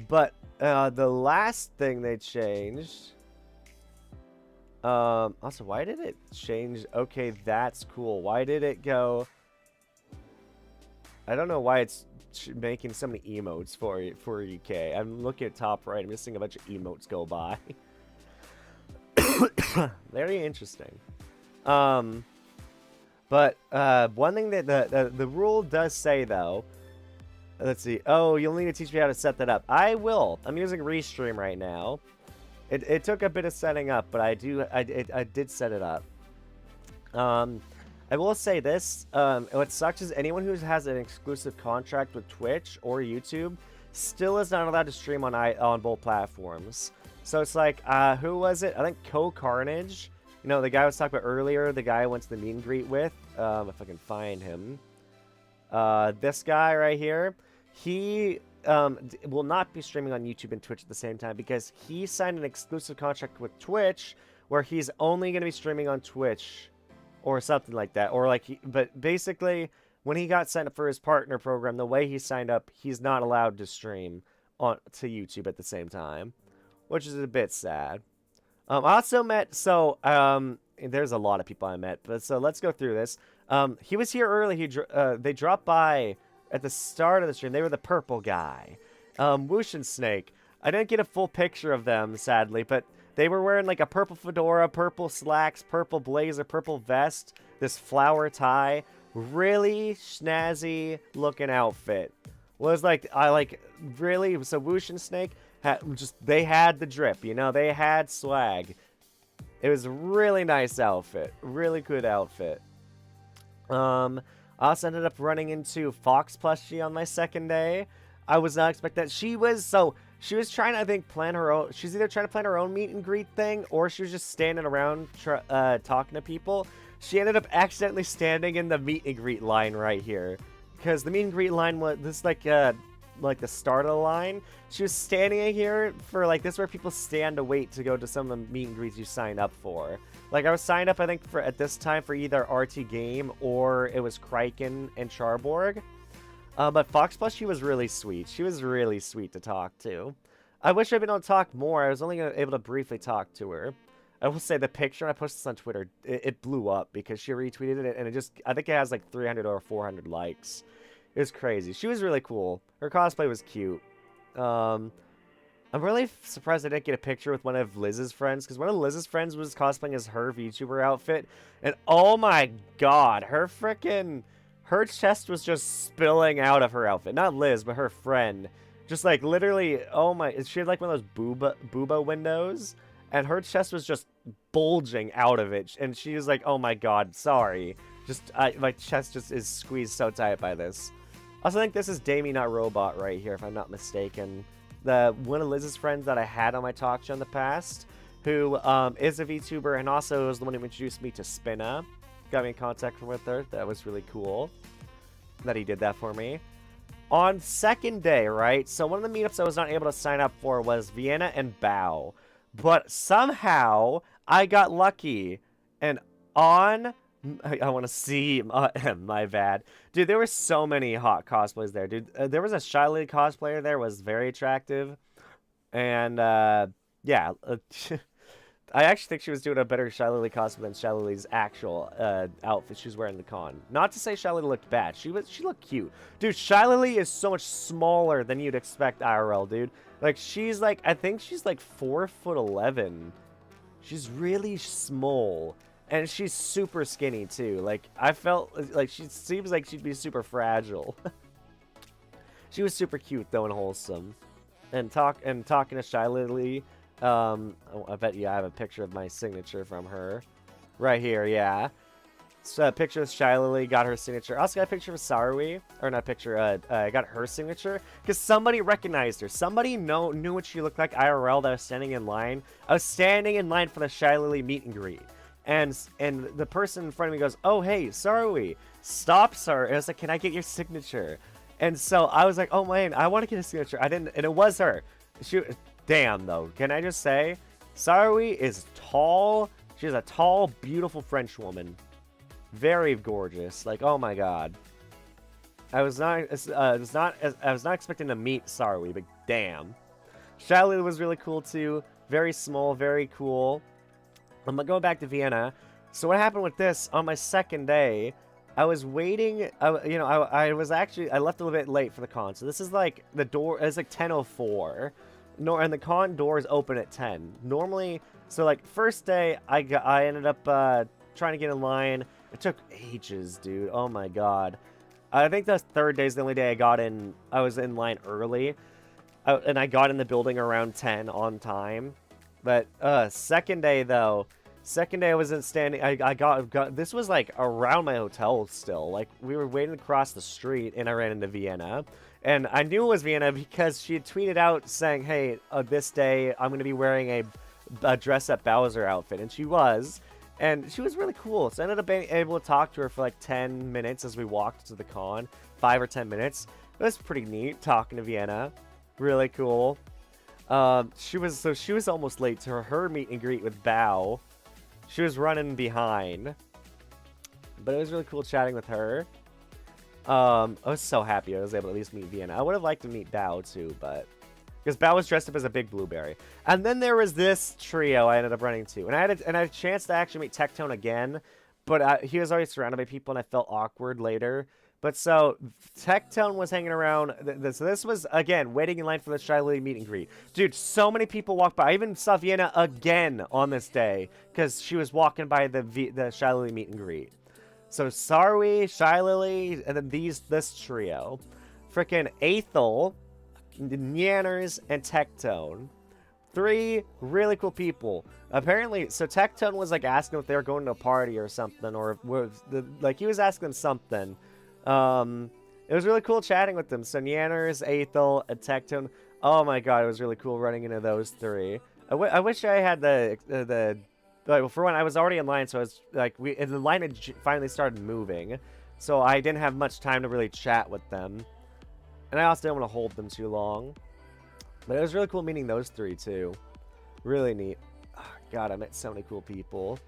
But the last thing they changed... also, why did it change? Okay, that's cool. Why did it go... I don't know why it's making so many emotes for UK. I'm looking at top right. I'm just seeing a bunch of emotes go by. Very interesting. But one thing that the rule does say, though... Let's see. Oh, you'll need to teach me how to set that up. I will. I'm using Restream right now. It took a bit of setting up, but I did set it up. I will say this. What sucks is anyone who has an exclusive contract with Twitch or YouTube still is not allowed to stream on both platforms. So it's like, who was it? I think Co-Carnage. You know, the guy I was talking about earlier, the guy I went to the meet and greet with. If I can find him. This guy right here. He will not be streaming on YouTube and Twitch at the same time because he signed an exclusive contract with Twitch where he's only going to be streaming on Twitch or something like that. Or like, but basically, when he got signed up for his partner program, the way he signed up, he's not allowed to stream to YouTube at the same time, which is a bit sad. I also met, there's a lot of people I met, but so let's go through this. He was here early. They dropped by at the start of the stream. They were the purple guy. Whoosh and Snake. I didn't get a full picture of them, sadly, but they were wearing like a purple fedora, purple slacks, purple blazer, purple vest, this flower tie. Really snazzy looking outfit. Was like, really, so Whoosh and Snake, they had the drip, you know, they had swag. It was a really nice outfit. Really good outfit. I also ended up running into Fox plushie on my second day. I was not expecting that. She was trying to, I think, plan her own. She's either trying to plan her own meet and greet thing, or she was just standing around talking to people. She ended up accidentally standing in the meet and greet line right here, because the meet and greet line was this, like, like the start of the line. She was standing here for like this is where people stand to wait to go to some of the meet and greets you signed up for. Like I was signed up I think for at this time for either RT Game or it was Kraken and Charborg. But Fox Plus, she was really sweet. She was really sweet to talk to. I wish I'd been able to talk more. I was only able to briefly talk to her. I will say the picture, I posted this on Twitter, it blew up because she retweeted it, and it just, I think it has like 300 or 400 likes. It was crazy. She was really cool. Her cosplay was cute. I'm really surprised I didn't get a picture with one of Liz's friends, because one of Liz's friends was cosplaying as her VTuber outfit, and oh my god, her chest was just spilling out of her outfit. Not Liz, but her friend. Just like literally, oh my, she had like one of those booba windows, and her chest was just bulging out of it, and she was like, oh my god, sorry. Just, my chest just is squeezed so tight by this. Also, I think this is Damie, not Robot right here, if I'm not mistaken. One of Liz's friends that I had on my talk show in the past, who is a VTuber, and also was the one who introduced me to Spinna. Got me in contact with her. That was really cool that he did that for me. On second day, right? So one of the meetups I was not able to sign up for was Vienna and Bao. But somehow, I got lucky. And on... I want to see... my bad. Dude, there were so many hot cosplays there, dude. There was a Shiley cosplayer there, was very attractive. And, yeah. I actually think she was doing a better Shiley cosplay than Shiley's actual outfit she was wearing the con. Not to say Shiley looked bad. She looked cute. Dude, Shiley is so much smaller than you'd expect IRL, dude. Like, she's like, I think she's like 4'11". She's really small. And she's super skinny, too. Like, I felt like she seems like she'd be super fragile. She was super cute, though, and wholesome. And talking to Shiley, I bet you I have a picture of my signature from her. Right here, yeah. So a picture of Shiley, got her signature. I also got a picture of Sarui. Or not a picture, I got her signature. Because somebody recognized her. Somebody knew what she looked like IRL that was standing in line. I was standing in line for the Shiley meet and greet. And the person in front of me goes, oh, hey, Sarui. Stop, sir. And I was like, can I get your signature? And so I was like, oh, man, I want to get a signature. I didn't, and it was her. Damn, though. Can I just say, Sarui is tall. She's a tall, beautiful French woman. Very gorgeous. Like, oh my god. I was not expecting to meet Sarui, but damn. Shiley was really cool too. Very small, very cool. I'm going back to Vienna. So what happened with this on my second day? I was waiting. I left a little bit late for the con. So this is like the door. It's like 10:04. No, and the con doors open at 10. Normally, so like first day, I ended up trying to get in line. It took ages, dude. Oh my god. I think the third day is the only day I got in. I was in line early, and I got in the building around 10 on time. But second day though, I wasn't standing. I got this was like around my hotel still. Like we were waiting across the street, and I ran into Vienna. And I knew it was Vienna because she had tweeted out saying, hey, this day I'm going to be wearing a dress-up Bowser outfit. And she was. And she was really cool. So I ended up being able to talk to her for like 10 minutes as we walked to the con. 5 or 10 minutes. It was pretty neat talking to Vienna. Really cool. She was almost late to her meet and greet with Bao. She was running behind. But it was really cool chatting with her. I was so happy I was able to at least meet Vienna. I would have liked to meet Bao too, but because Bao was dressed up as a big blueberry. And then there was this trio I ended up running to, and I had a chance to actually meet Tectone again, but he was already surrounded by people, and I felt awkward later. But so Tectone was hanging around. So this was again waiting in line for the Shiley meet and greet. Dude, so many people walked by. I even saw Vienna again on this day because she was walking by the Shiley meet and greet. So Sarui, Shiley, and then this trio. Frickin' Aethel, Nyanners, and Tectone. 3 really cool people. Apparently, so Tectone was like asking if they were going to a party or something, or like he was asking them something. It was really cool chatting with them. So Nyanners, Aethel, and Tectone. Oh my god, it was really cool running into those 3. I wish I had the well, for one, I was already in line, so I was like, the line had finally started moving, so I didn't have much time to really chat with them. And I also didn't want to hold them too long. But it was really cool meeting those three, too. Really neat. Oh, God, I met so many cool people.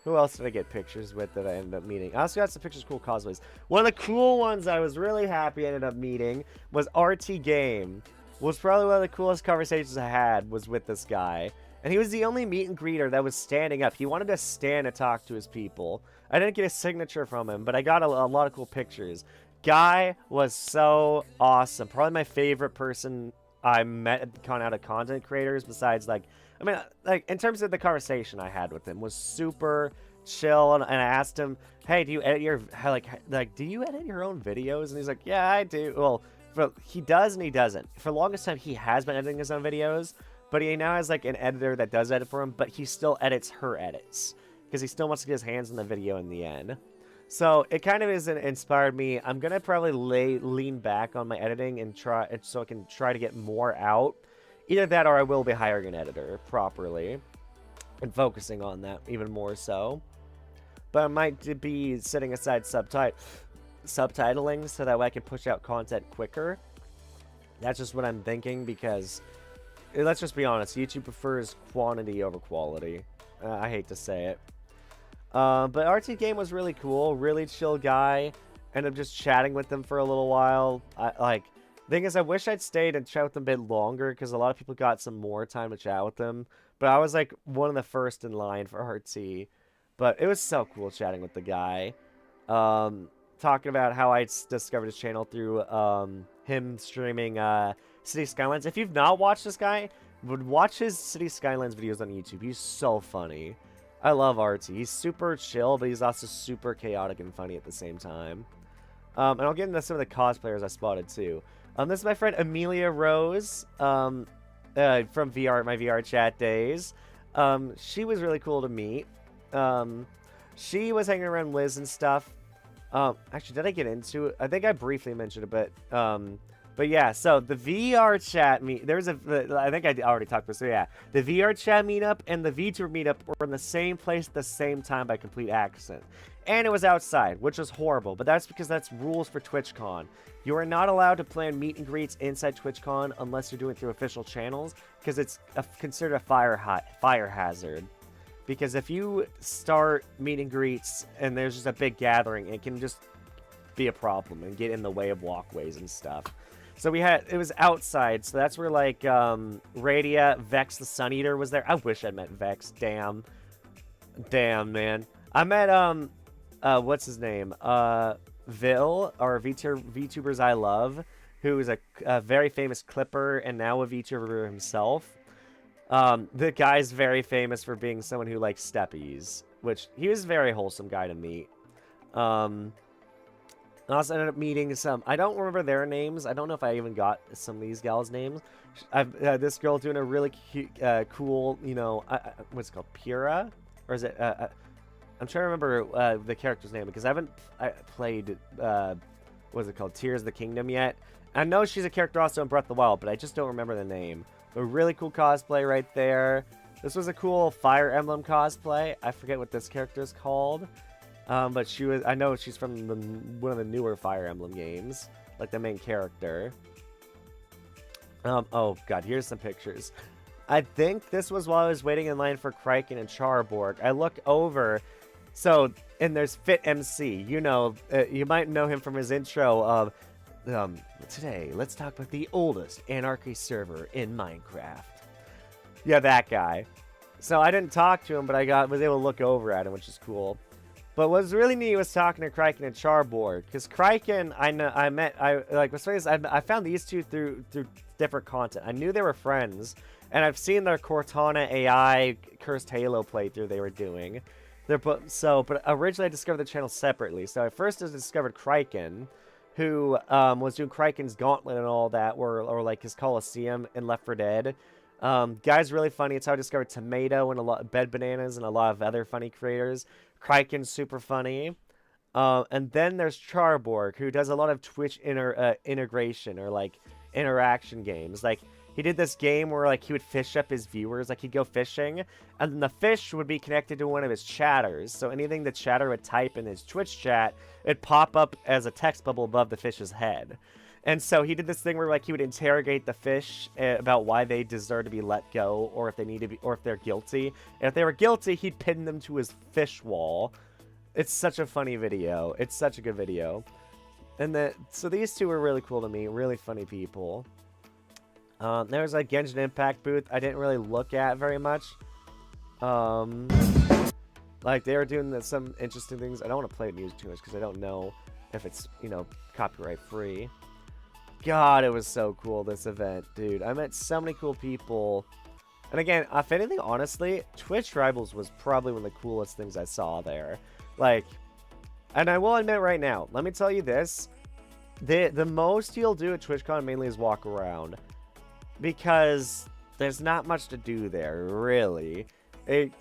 Who else did I get pictures with that I ended up meeting? I also got some pictures of cool cosplays. One of the cool ones I was really happy I ended up meeting was RT Game. Was probably one of the coolest conversations I had was with this guy. And he was the only meet and greeter that was standing up. He wanted to stand and talk to his people. I didn't get a signature from him, but I got a lot of cool pictures. Guy was so awesome. Probably my favorite person I met at the con out of content creators besides, like, I mean, like, in terms of the conversation I had with him was super chill, and I asked him, hey, do you edit your, like, do you edit your own videos? And he's like, yeah, I do. Well, he does and he doesn't. For the longest time, he has been editing his own videos, but he now has, like, an editor that does edit for him, but he still edits her edits, because he still wants to get his hands on the video in the end. So it kind of inspired me. I'm gonna probably lean back on my editing and try, so I can try to get more out. Either that, or I will be hiring an editor properly and focusing on that even more so. But I might be setting aside subtitling so that way I can push out content quicker. That's just what I'm thinking, because let's just be honest, YouTube prefers quantity over quality. I hate to say it. But RT Game was really cool, really chill guy. Ended up just chatting with them for a little while. Thing is, I wish I'd stayed and chat with them a bit longer, because a lot of people got some more time to chat with them. But I was like one of the first in line for RT. But it was so cool chatting with the guy. Talking about how I discovered his channel through him streaming City Skylines. If you've not watched this guy, watch his City Skylines videos on YouTube. He's so funny. I love RT. He's super chill, but he's also super chaotic and funny at the same time. And I'll get into some of the cosplayers I spotted too. This is my friend Amelia Rose from my VR chat days. She was really cool to meet. She was hanging around Liz and stuff. Actually, did I get into it? I think I briefly mentioned it, but yeah, so the VR chat I think I already talked about this, so yeah. The VR chat meetup and the VTuber meetup were in the same place at the same time by complete accident. And it was outside, which was horrible, but that's because that's rules for TwitchCon. You are not allowed to plan meet and greets inside TwitchCon unless you're doing it through official channels, because it's considered a fire hazard. Because if you start meet and greets and there's just a big gathering, it can just be a problem and get in the way of walkways and stuff. So it was outside, so that's where, like, Radia, Vex the Sun Eater was there. I wish I'd met Vex. Damn, man. I met, what's his name? Vil, or VTubers I Love, who is a very famous clipper and now a VTuber himself. The guy's very famous for being someone who likes steppies, which he was a very wholesome guy to meet. I also ended up meeting some, I don't remember their names. I don't know if I even got some of these gals' names. This girl doing a really cute, cool, you know, what's it called, Pura? Or is it, I'm trying to remember the character's name, because I haven't played, what's it called, Tears of the Kingdom yet. I know she's a character also in Breath of the Wild, but I just don't remember the name. A really cool cosplay right there. This was a cool Fire Emblem cosplay. I forget what this character is called. But I know she's from one of the newer Fire Emblem games, like the main character. Oh god, here's some pictures. I think this was while I was waiting in line for Kraken and Charborg. I look over, and there's Fit MC. You know, you might know him from his intro of, today, let's talk about the oldest Anarchy server in Minecraft. Yeah, that guy. So I didn't talk to him, but was able to look over at him, which is cool. But what was really neat was talking to Kraken and Charborg, because Kraken, I found these two through different content. I knew they were friends, and I've seen their Cortana AI Cursed Halo playthrough they were doing. But originally I discovered the channel separately. So I first discovered Kraken, who was doing Kraken's Gauntlet and all that, or like his Coliseum in Left 4 Dead. Guy's really funny. It's how I discovered Tomato and a lot of Bed Bananas and a lot of other funny creators. Kraken's super funny. And then there's Charborg, who does a lot of Twitch integration or like interaction games. Like he did this game where like he would fish up his viewers, like he'd go fishing, and then the fish would be connected to one of his chatters. So anything the chatter would type in his Twitch chat, it'd pop up as a text bubble above the fish's head. And so he did this thing where like he would interrogate the fish about why they deserve to be let go, or if they need to be, or if they're guilty. And if they were guilty, he'd pin them to his fish wall. It's such a funny video. It's such a good video. And so these two were really cool to me. Really funny people. There's a Genshin Impact booth I didn't really look at very much. Like they were doing some interesting things. I don't want to play music too much because I don't know if it's, you know, copyright free. God, it was so cool, this event, dude. I met so many cool people. And again, if anything, honestly, Twitch Rivals was probably one of the coolest things I saw there. Like, and I will admit right now, let me tell you this. The most you'll do at TwitchCon mainly is walk around. Because there's not much to do there, really.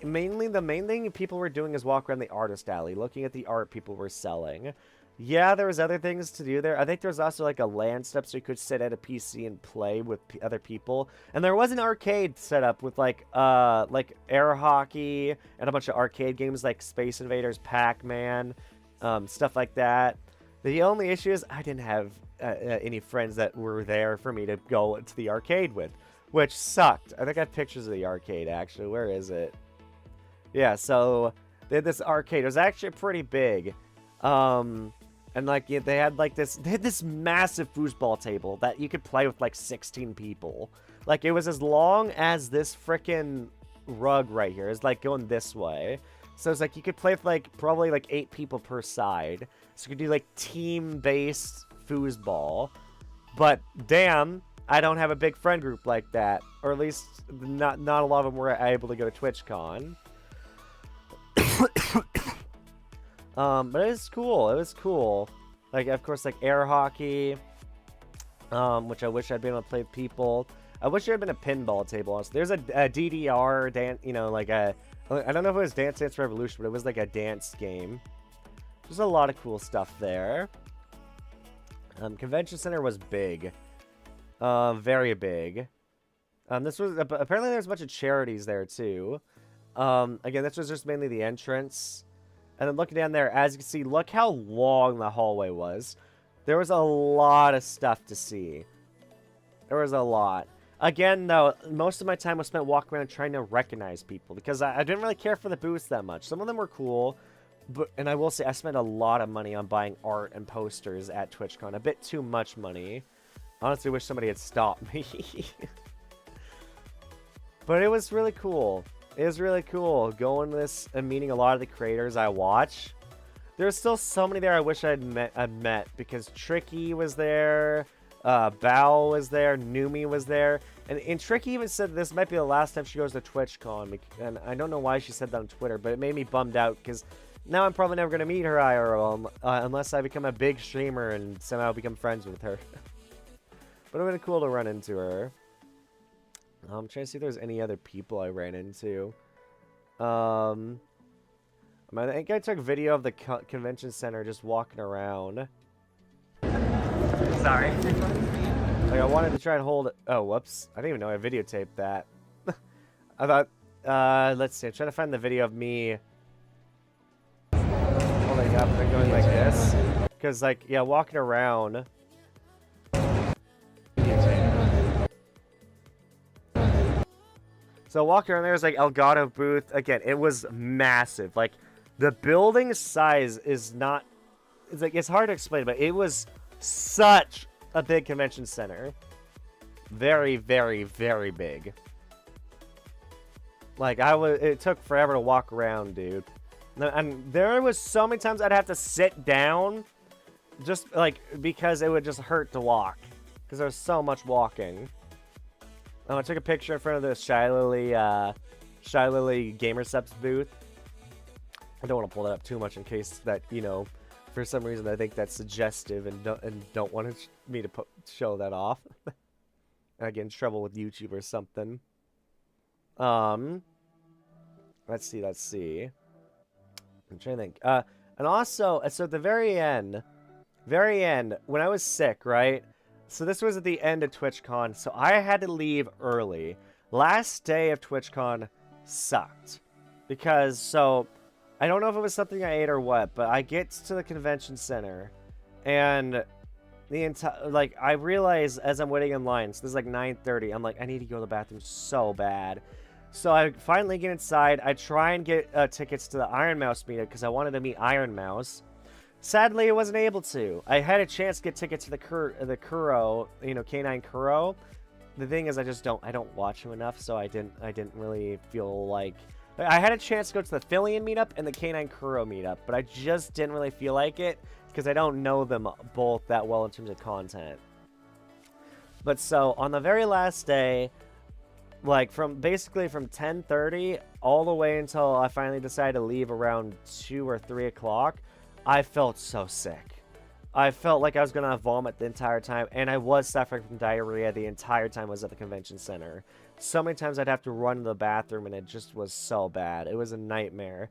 Mainly, the main thing people were doing is walk around the artist alley, looking at the art people were selling. Yeah, there was other things to do there. I think there was also like a LAN step so you could sit at a PC and play with other people. And there was an arcade set up with like air hockey and a bunch of arcade games like Space Invaders, Pac-Man, stuff like that. The only issue is I didn't have any friends that were there for me to go to the arcade with, which sucked. I think I have pictures of the arcade, actually. Where is it? Yeah, so they had this arcade. It was actually pretty big. And like they had this massive foosball table that you could play with like 16 people. Like it was as long as this frickin' rug right here. It's like going this way. So it's like you could play with like probably like 8 people per side. So you could do like team-based foosball. But damn, I don't have a big friend group like that. Or at least not a lot of them were able to go to TwitchCon. But it was cool. It was cool. Like, of course, like air hockey, which I wish I'd been able to play with people. I wish there had been a pinball table. Honestly. There's a DDR dance, you know, like I don't know if it was Dance Dance Revolution, but it was like a dance game. There's a lot of cool stuff there. Convention Center was big, very big. This was apparently there's a bunch of charities there too. Again, this was just mainly the entrance. And then looking down there, as you can see, look how long the hallway was. There was a lot of stuff to see. There was a lot. Again, though, most of my time was spent walking around trying to recognize people. Because I didn't really care for the booths that much. Some of them were cool. And I will say, I spent a lot of money on buying art and posters at TwitchCon. A bit too much money. Honestly, wish somebody had stopped me. But it was really cool. It was really cool going to this and meeting a lot of the creators I watch. There's still so many there I wish I'd met because Tricky was there, Bao was there, Numi was there, and Tricky even said this might be the last time she goes to TwitchCon, and I don't know why she said that on Twitter, but it made me bummed out because now I'm probably never going to meet her IRL unless I become a big streamer and somehow become friends with her. But it would have been cool to run into her. I'm trying to see if there's any other people I ran into. I think I took video of the convention center just walking around. Sorry. Like I wanted to try and hold it. Oh, whoops. I didn't even know I videotaped that. I thought, let's see. I'm trying to find the video of me holding up and going like this. Because, like, yeah, walking around. So walking around there was like Elgato booth. Again, it was massive. Like the building size is not, it's like, it's hard to explain, but it was such a big convention center. Very, very, very big. Like it took forever to walk around, dude. And there was so many times I'd have to sit down just like, because it would just hurt to walk. Because there was so much walking. I took a picture in front of the Shy Lily Gamersubs booth. I don't want to pull that up too much in case that, you know, for some reason I think that's suggestive and don't want me to show that off. I get in trouble with YouTube or something. Let's see. I'm trying to think. And also, so at the very end, when I was sick, right? So this was at the end of TwitchCon, so I had to leave early. Last day of TwitchCon sucked. Because, so, I don't know if it was something I ate or what, but I get to the convention center, and the entire, like, I realize as I'm waiting in line, so this is like 9:30, I'm like, I need to go to the bathroom so bad. So I finally get inside. I try and get tickets to the Iron Mouse meetup because I wanted to meet Iron Mouse. Sadly, I wasn't able to. I had a chance to get tickets to the Kuro, you know, Canine Kuro. The thing is, I don't watch him enough, so I didn't really feel like. I had a chance to go to the Phillian meetup and the Canine Kuro meetup, but I just didn't really feel like it because I don't know them both that well in terms of content. But so on the very last day, like basically from 10:30 all the way until I finally decided to leave around 2 or 3 o'clock, I felt so sick. I felt like I was gonna vomit the entire time, and I was suffering from diarrhea the entire time I was at the convention center. So many times I'd have to run to the bathroom, and it just was so bad. It was a nightmare.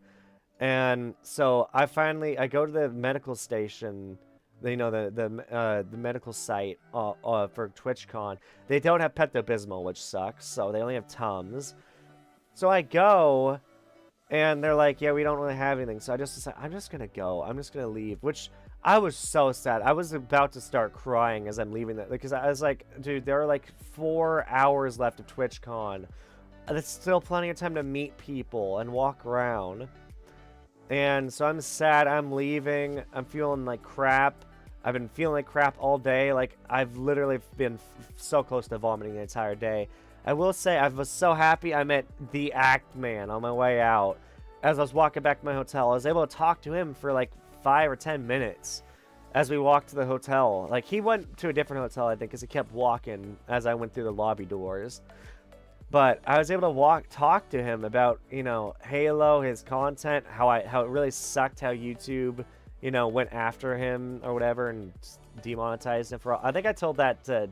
And so I go to the medical station, you know, the medical site for TwitchCon. They don't have Pepto-Bismol, which sucks, so they only have Tums. So I go, and they're like, yeah, we don't really have anything. So I just decided, I'm just gonna go. I'm just gonna leave, which I was so sad. I was about to start crying as I'm leaving that, because I was like, dude, there are like 4 hours left of TwitchCon. That's still plenty of time to meet people and walk around. And so I'm sad. I'm leaving. I'm feeling like crap. I've been feeling like crap all day. Like, I've literally been so close to vomiting the entire day. I will say, I was so happy I met the Act Man on my way out. As I was walking back to my hotel, I was able to talk to him for like 5 or 10 minutes as we walked to the hotel. Like, he went to a different hotel, I think, because he kept walking as I went through the lobby doors. But I was able to talk to him about, you know, Halo, his content, how it really sucked how YouTube, you know, went after him or whatever and demonetized him for. I think I told that to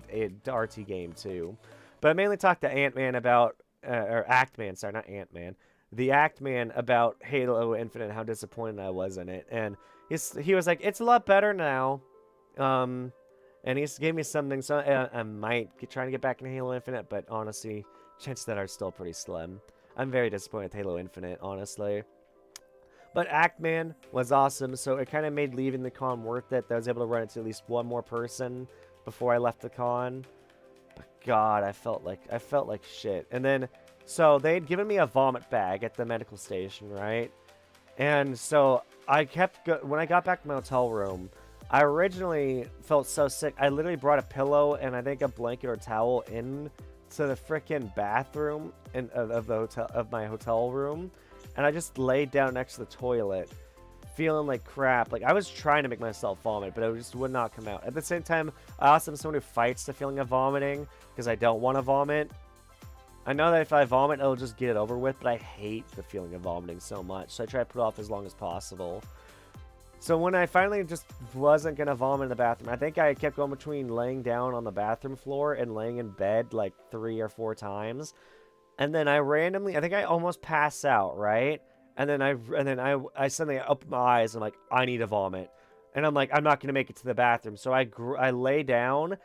RT Game too, but I mainly talked to Ant-Man about, or Act-Man, sorry, not Ant-Man, the Act-Man about Halo Infinite, and how disappointed I was in it, and he was like, it's a lot better now, and he gave me something, so I might try to get back into Halo Infinite, but honestly, chances that are still pretty slim. I'm very disappointed with Halo Infinite, honestly. But Act-Man was awesome, so it kind of made leaving the con worth it. That I was able to run into at least one more person before I left the con. But God, I felt like shit. And then, so they'd given me a vomit bag at the medical station, right? And so I when I got back to my hotel room, I originally felt so sick. I literally brought a pillow and I think a blanket or towel in to the frickin' bathroom of my hotel room, and I just laid down next to the toilet, feeling like crap. Like, I was trying to make myself vomit, but it just would not come out. At the same time, I also am someone who fights the feeling of vomiting because I don't want to vomit. I know that if I vomit, it'll just get it over with, but I hate the feeling of vomiting so much, so I try to put it off as long as possible. So when I finally just wasn't going to vomit in the bathroom, I think I kept going between laying down on the bathroom floor and laying in bed like 3 or 4 times. And then I think I almost passed out, right? And then I suddenly opened my eyes and I'm like, I need to vomit. And I'm like, I'm not going to make it to the bathroom. So I lay down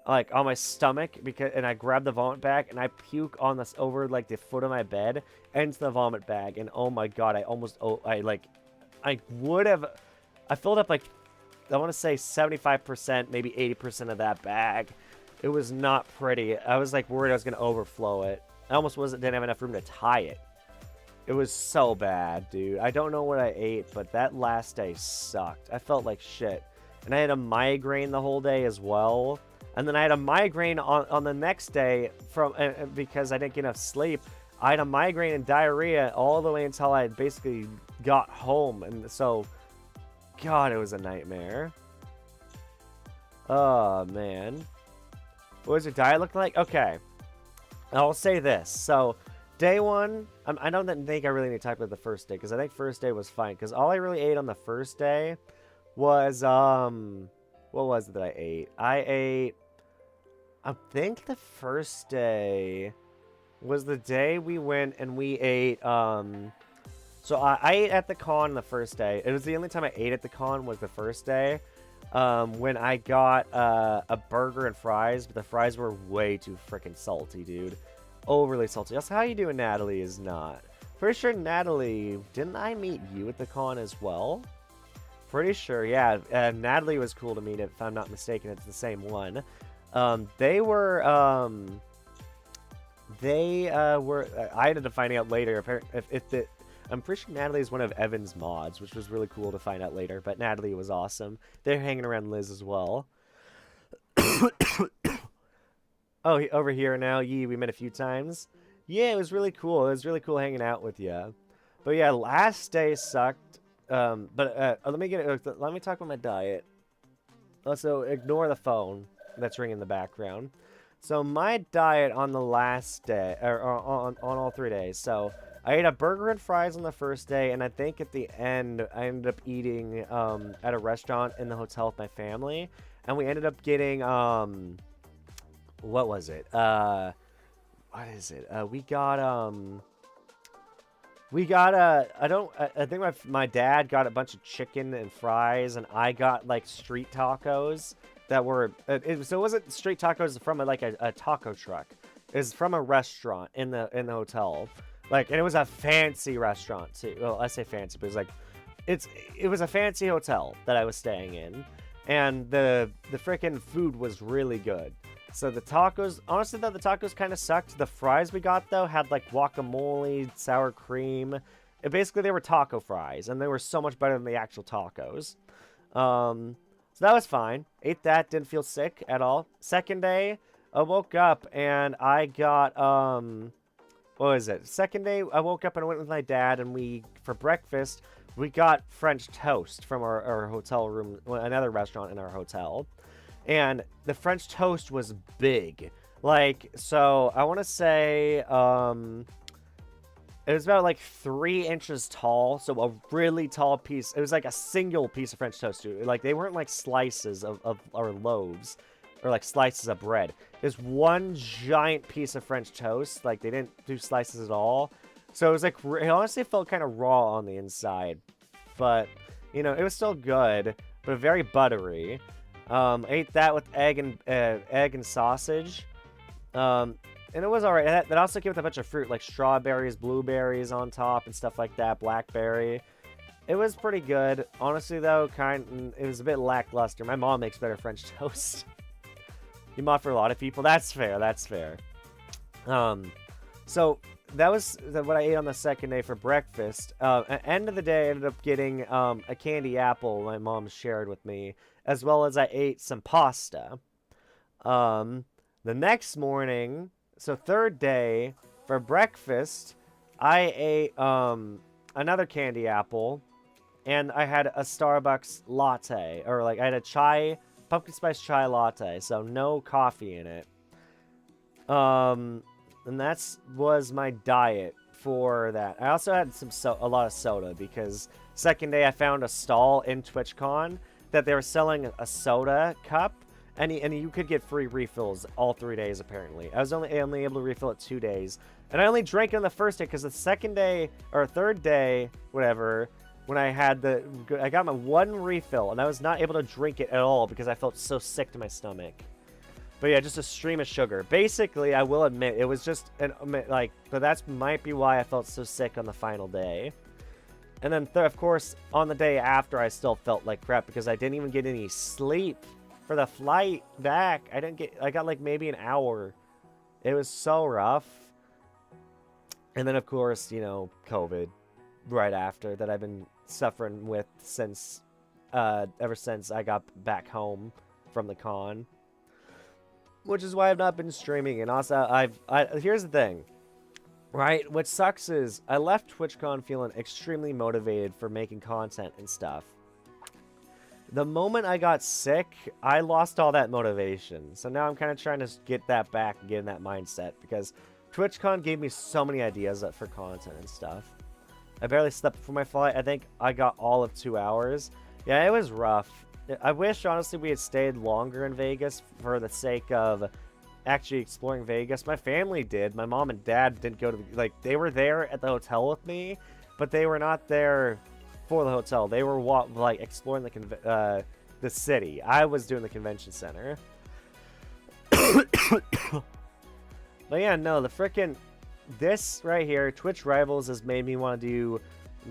like on my stomach and I grab the vomit bag and I puke on this over like the foot of my bed into the vomit bag. And oh my God, I filled up like, I want to say 75%, maybe 80% of that bag. It was not pretty. I was like worried I was going to overflow it. I almost didn't have enough room to tie it. It was so bad, dude. I don't know what I ate, but that last day sucked. I felt like shit. And I had a migraine the whole day as well. And then I had a migraine on the next day because I didn't get enough sleep. I had a migraine and diarrhea all the way until I basically got home. And so, God, it was a nightmare. Oh, man. What does your diet look like? Okay. I'll say this. So, day one, I don't think I really need to talk about the first day, because I think first day was fine. Because all I really ate on the first day was, what was it that I ate? I think the first day was the day we went and we ate, so I ate at the con the first day. It was the only time I ate at the con was the first day. When I got a burger and fries, but the fries were way too freaking salty, dude. Overly salty. Also, how you doing, Natalie, is not. Pretty sure, Natalie, didn't I meet you at the con as well? Pretty sure, yeah. Natalie was cool to meet, if I'm not mistaken. It's the same one. They were, I ended up finding out later I'm pretty sure Natalie is one of Evan's mods, which was really cool to find out later, but Natalie was awesome. They're hanging around Liz as well. Oh, over here now, Yee, we met a few times. Yeah, it was really cool. It was really cool hanging out with you. But yeah, last day sucked. Let me talk about my diet. Also, ignore the phone that's ringing in the background. So my diet on the last day, or on all 3 days. So I ate a burger and fries on the first day, and I think at the end I ended up eating at a restaurant in the hotel with my family, and we ended up getting what was it? What is it? I think my dad got a bunch of chicken and fries, and I got like street tacos that were so it wasn't street tacos from a taco truck. It was from a restaurant in the hotel, and it was a fancy restaurant too. Well, I say fancy, but it was a fancy hotel that I was staying in, and the freaking food was really good. So the tacos, honestly though, the tacos kind of sucked. The fries we got though had like guacamole, sour cream. Basically, they were taco fries, and they were so much better than the actual tacos. So that was fine. Ate that, didn't feel sick at all. Second day, I woke up and I got what was it? Second day, I woke up and I went with my dad, and for breakfast we got French toast from our hotel room, another restaurant in our hotel. And the French toast was big. So I want to say, it was about 3 inches tall. So a really tall piece. It was like a single piece of French toast, dude. They weren't like slices or loaves or slices of bread. There's one giant piece of French toast. They didn't do slices at all. So it was it honestly felt kind of raw on the inside. But, it was still good, but very buttery. Ate that with egg and sausage, and it was alright. That also came with a bunch of fruit, like strawberries, blueberries on top, and stuff like that. Blackberry. It was pretty good. Honestly, though, it was a bit lackluster. My mom makes better French toast. You mod for a lot of people. That's fair. That's fair. So that was what I ate on the second day for breakfast. At the end of the day, I ended up getting a candy apple my mom shared with me, as well as I ate some pasta. The next morning, so third day, for breakfast, I ate another candy apple, and I had a Starbucks latte, or I had a pumpkin spice chai latte, so no coffee in it. And that was my diet for that. I also had a lot of soda, because second day I found a stall in TwitchCon that they were selling a soda cup, and you could get free refills all 3 days apparently. I was only able to refill it 2 days, and I only drank it on the first day, because the second day or third day, whatever, when I got my one refill, and I was not able to drink it at all because I felt so sick to my stomach. But yeah, just a stream of sugar. Basically, I will admit, it was just but that might be why I felt so sick on the final day. And then, of course, on the day after, I still felt like crap because I didn't even get any sleep for the flight back. I got maybe an hour. It was so rough. And then, of course, COVID right after that I've been suffering with ever since I got back home from the con. Which is why I've not been streaming. And also, here's the thing. Right? What sucks is I left TwitchCon feeling extremely motivated for making content and stuff. The moment I got sick, I lost all that motivation. So now I'm kind of trying to get that back and get in that mindset, because TwitchCon gave me so many ideas for content and stuff. I barely slept before my flight. I think I got all of 2 hours. Yeah, it was rough. I wish, honestly, we had stayed longer in Vegas for the sake of actually exploring Vegas. My family did. My mom and dad didn't go to they were there at the hotel with me, but they were not there for the hotel. They were exploring the city. I was doing the convention center. But yeah, no, this right here, Twitch Rivals, has made me want to do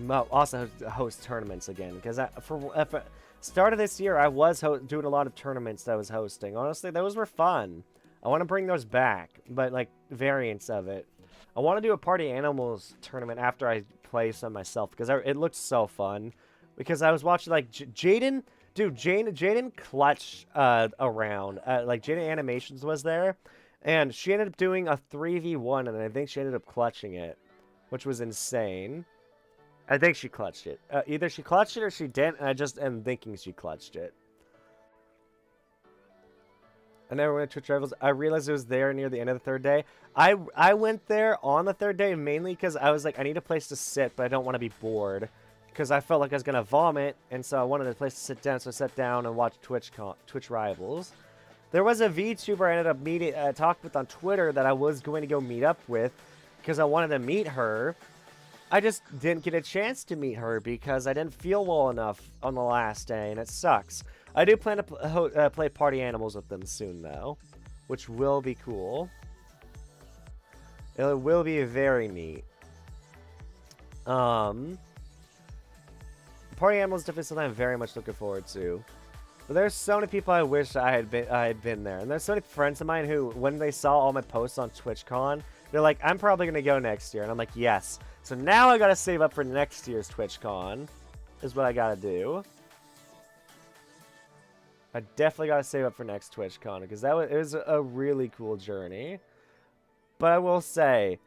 also host tournaments again, because for start of this year, I was doing a lot of tournaments that I was hosting. Honestly, those were fun. I want to bring those back, but like variants of it. I want to do a Party Animals tournament after I play some myself, because it looked so fun. Because I was watching like Jaden, dude, Jaden clutched around. Like Jaden Animations was there, and she ended up doing a 3v1, and I think she ended up clutching it, which was insane. I think she clutched it. Either she clutched it or she didn't, and I just am thinking she clutched it. I never went to Twitch Rivals. I realized it was there near the end of the third day. I went there on the third day mainly because I was like, I need a place to sit, but I don't want to be bored. Because I felt like I was going to vomit, and so I wanted a place to sit down, so I sat down and watched Twitch Rivals. There was a VTuber I ended up talking with on Twitter that I was going to go meet up with because I wanted to meet her. I just didn't get a chance to meet her because I didn't feel well enough on the last day, and it sucks. I do plan to play Party Animals with them soon, though, which will be cool. It will be very neat. Party Animals is definitely something I'm very much looking forward to. But there's so many people I wish I had been there. And there's so many friends of mine who, when they saw all my posts on TwitchCon, they're like, I'm probably going to go next year. And I'm like, yes. So now I got to save up for next year's TwitchCon, is what I got to do. I definitely got to save up for next TwitchCon, because it was a really cool journey. But I will say,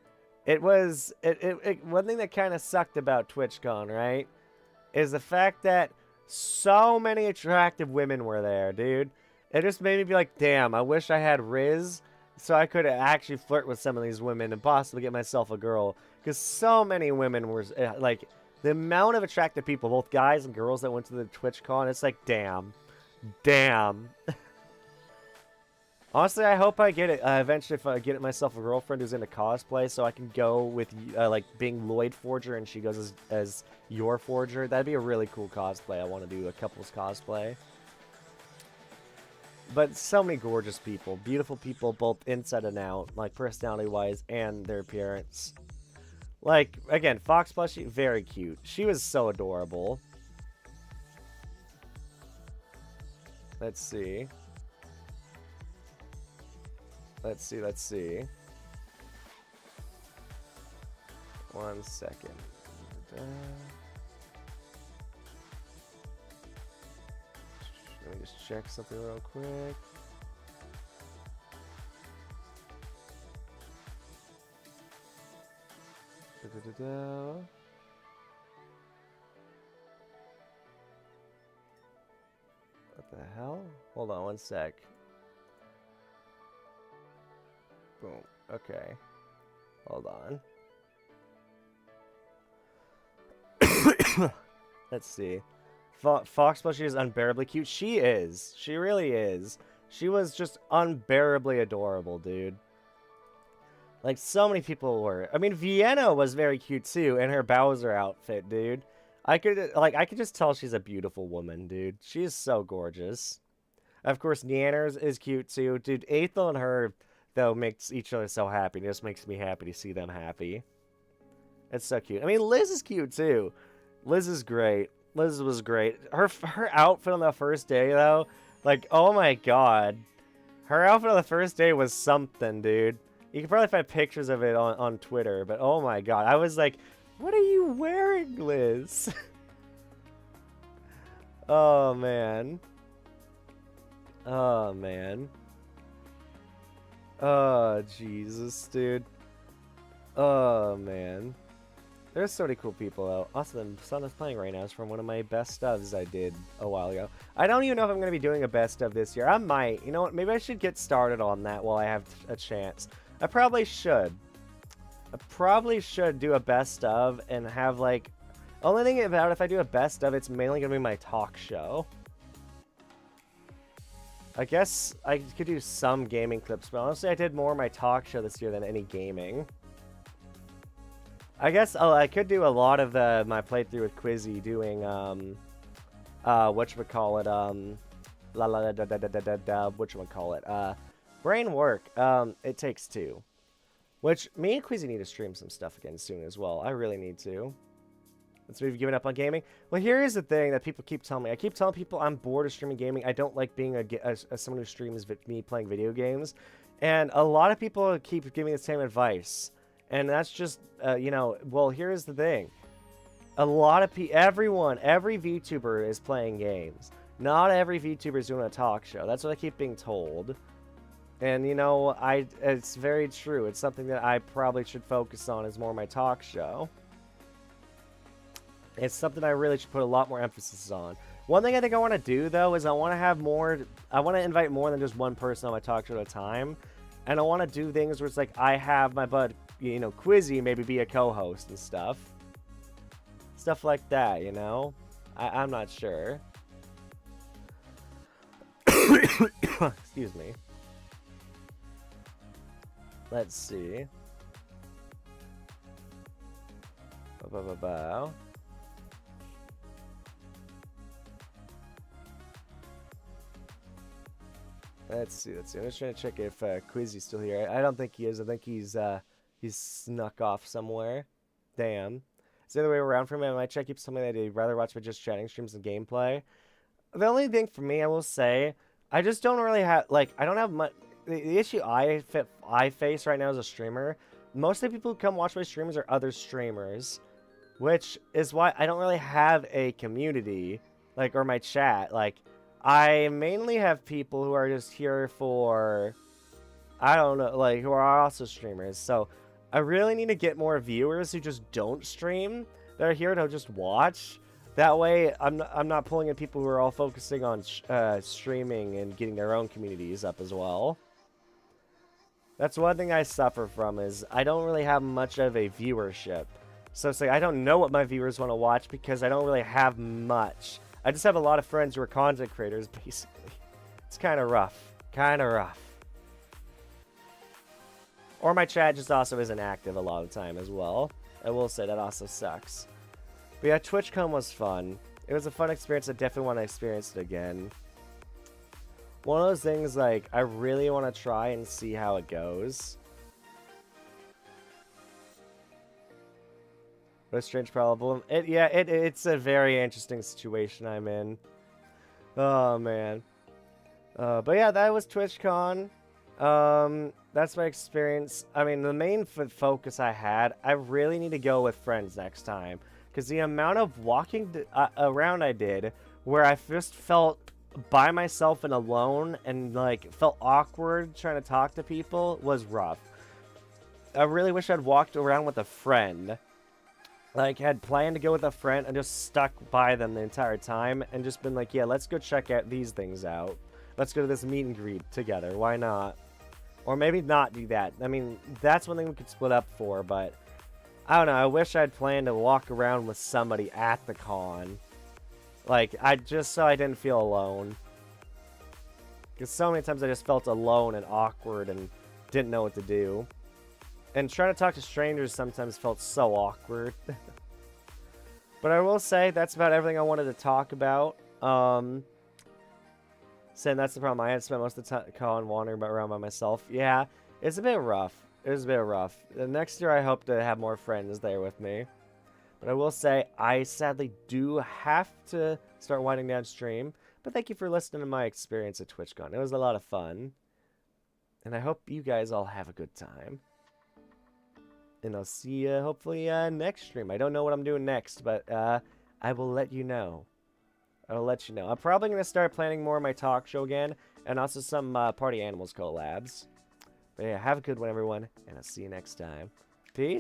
one thing that kind of sucked about TwitchCon, right, is the fact that so many attractive women were there, dude. It just made me be like, damn, I wish I had Riz so I could actually flirt with some of these women and possibly get myself a girl. Because so many women were, like, the amount of attractive people, both guys and girls that went to the TwitchCon, it's like, damn. Damn. Honestly, I hope I get it eventually if I get myself a girlfriend who's into cosplay so I can go with, like, being Lloyd Forger and she goes as your Forger. That'd be a really cool cosplay. I want to do a couple's cosplay. But so many gorgeous people. Beautiful people, both inside and out, like, personality-wise and their appearance. Like, again, Fox Plushie, very cute. She was so adorable. Let's see. Let's see. 1 second. Let me just check something real quick. What the hell? Hold on 1 sec. Boom. Okay. Hold on. Let's see. Fox Plushie is unbearably cute. She is. She really is. She was just unbearably adorable, dude. Like, so many people were. I mean, Vienna was very cute, too, in her Bowser outfit, dude. I could just tell she's a beautiful woman, dude. She is so gorgeous. Of course, Neanners is cute, too. Dude, Aethel and her, though, makes each other so happy. It just makes me happy to see them happy. It's so cute. I mean, Liz is cute, too. Liz is great. Liz was great. Her outfit on the first day, though, like, oh my god. Her outfit on the first day was something, dude. You can probably find pictures of it on Twitter, but oh my god. I was like, what are you wearing, Liz? Oh, man. Oh, man. Oh, Jesus, dude. Oh, man. There's so many cool people out. Also, the song that's playing right now is from one of my best ofs I did a while ago. I don't even know if I'm going to be doing a best of this year. I might. You know what? Maybe I should get started on that while I have a chance. I probably should. I probably should do a best of and have, like... Only thing about if I do a best of, it's mainly going to be my talk show. I guess I could do some gaming clips, but honestly, I did more of my talk show this year than any gaming. I guess I could do a lot of my playthrough with Quizzy doing, whatchamacallit, brain work. It Takes Two. Which, me and Quizzy need to stream some stuff again soon as well. I really need to. That's me giving up on gaming. Well, here is the thing that people keep telling me. I keep telling people I'm bored of streaming gaming. I don't like being someone who streams me playing video games. And a lot of people keep giving me the same advice. And that's just, you know, well, here's the thing. A lot of every VTuber is playing games. Not every VTuber is doing a talk show. That's what I keep being told. And, you know, it's very true. It's something that I probably should focus on is more my talk show. It's something I really should put a lot more emphasis on. One thing I think I want to do, though, is I want to invite more than just one person on my talk show at a time. And I want to do things where it's like I have my bud, you know, Quizzy maybe be a co-host and stuff. Stuff like that, you know? I'm not sure. Excuse me. Let's see. Bow. Let's see. I'm just trying to check if Quizzy's still here. I don't think he is. I think he's snuck off somewhere. Damn. It's the other way around for me. My chat keeps telling me that I'd rather watch my just chatting streams than gameplay. The only thing for me, I will say, I just don't really have, like, I don't have much. The issue I face right now as a streamer, most of the people who come watch my streams are other streamers, which is why I don't really have a community, like, or my chat. Like, I mainly have people who are just here for, I don't know, like, who are also streamers. So I really need to get more viewers who just don't stream. They're here to just watch. That way, I'm not pulling in people who are all focusing on streaming and getting their own communities up as well. That's one thing I suffer from, is I don't really have much of a viewership. So it's like I don't know what my viewers want to watch because I don't really have much. I just have a lot of friends who are content creators, basically. It's kind of rough. Kind of rough. Or my chat just also isn't active a lot of the time as well. I will say that also sucks. But yeah, TwitchCon was fun. It was a fun experience. I definitely want to experience it again. One of those things, like, I really want to try and see how it goes. What a strange problem. It's a very interesting situation I'm in. Oh, man. But yeah, that was TwitchCon. That's my experience. I mean, the main focus I had, I really need to go with friends next time. Because the amount of walking around I did, where I just felt by myself and alone and like felt awkward trying to talk to people, was rough. I really wish I'd walked around with a friend. Like, had planned to go with a friend and just stuck by them the entire time and just been like, yeah, let's go check out these things out. Let's go to this meet and greet together. Why not? Or maybe not do that. I mean, that's one thing we could split up for, but I don't know. I wish I'd planned to walk around with somebody at the con. Like, just so I didn't feel alone. Because so many times I just felt alone and awkward and didn't know what to do. And trying to talk to strangers sometimes felt so awkward. But I will say, that's about everything I wanted to talk about. Saying that's the problem. I had spent most of the con wandering around by myself. Yeah, it's a bit rough. It was a bit rough. Next year, I hope to have more friends there with me. But I will say, I sadly do have to start winding down stream. But thank you for listening to my experience at TwitchCon. It was a lot of fun. And I hope you guys all have a good time. And I'll see you, hopefully, next stream. I don't know what I'm doing next, but I will let you know. I'll let you know. I'm probably going to start planning more of my talk show again. And also some Party Animals collabs. But yeah, have a good one, everyone. And I'll see you next time.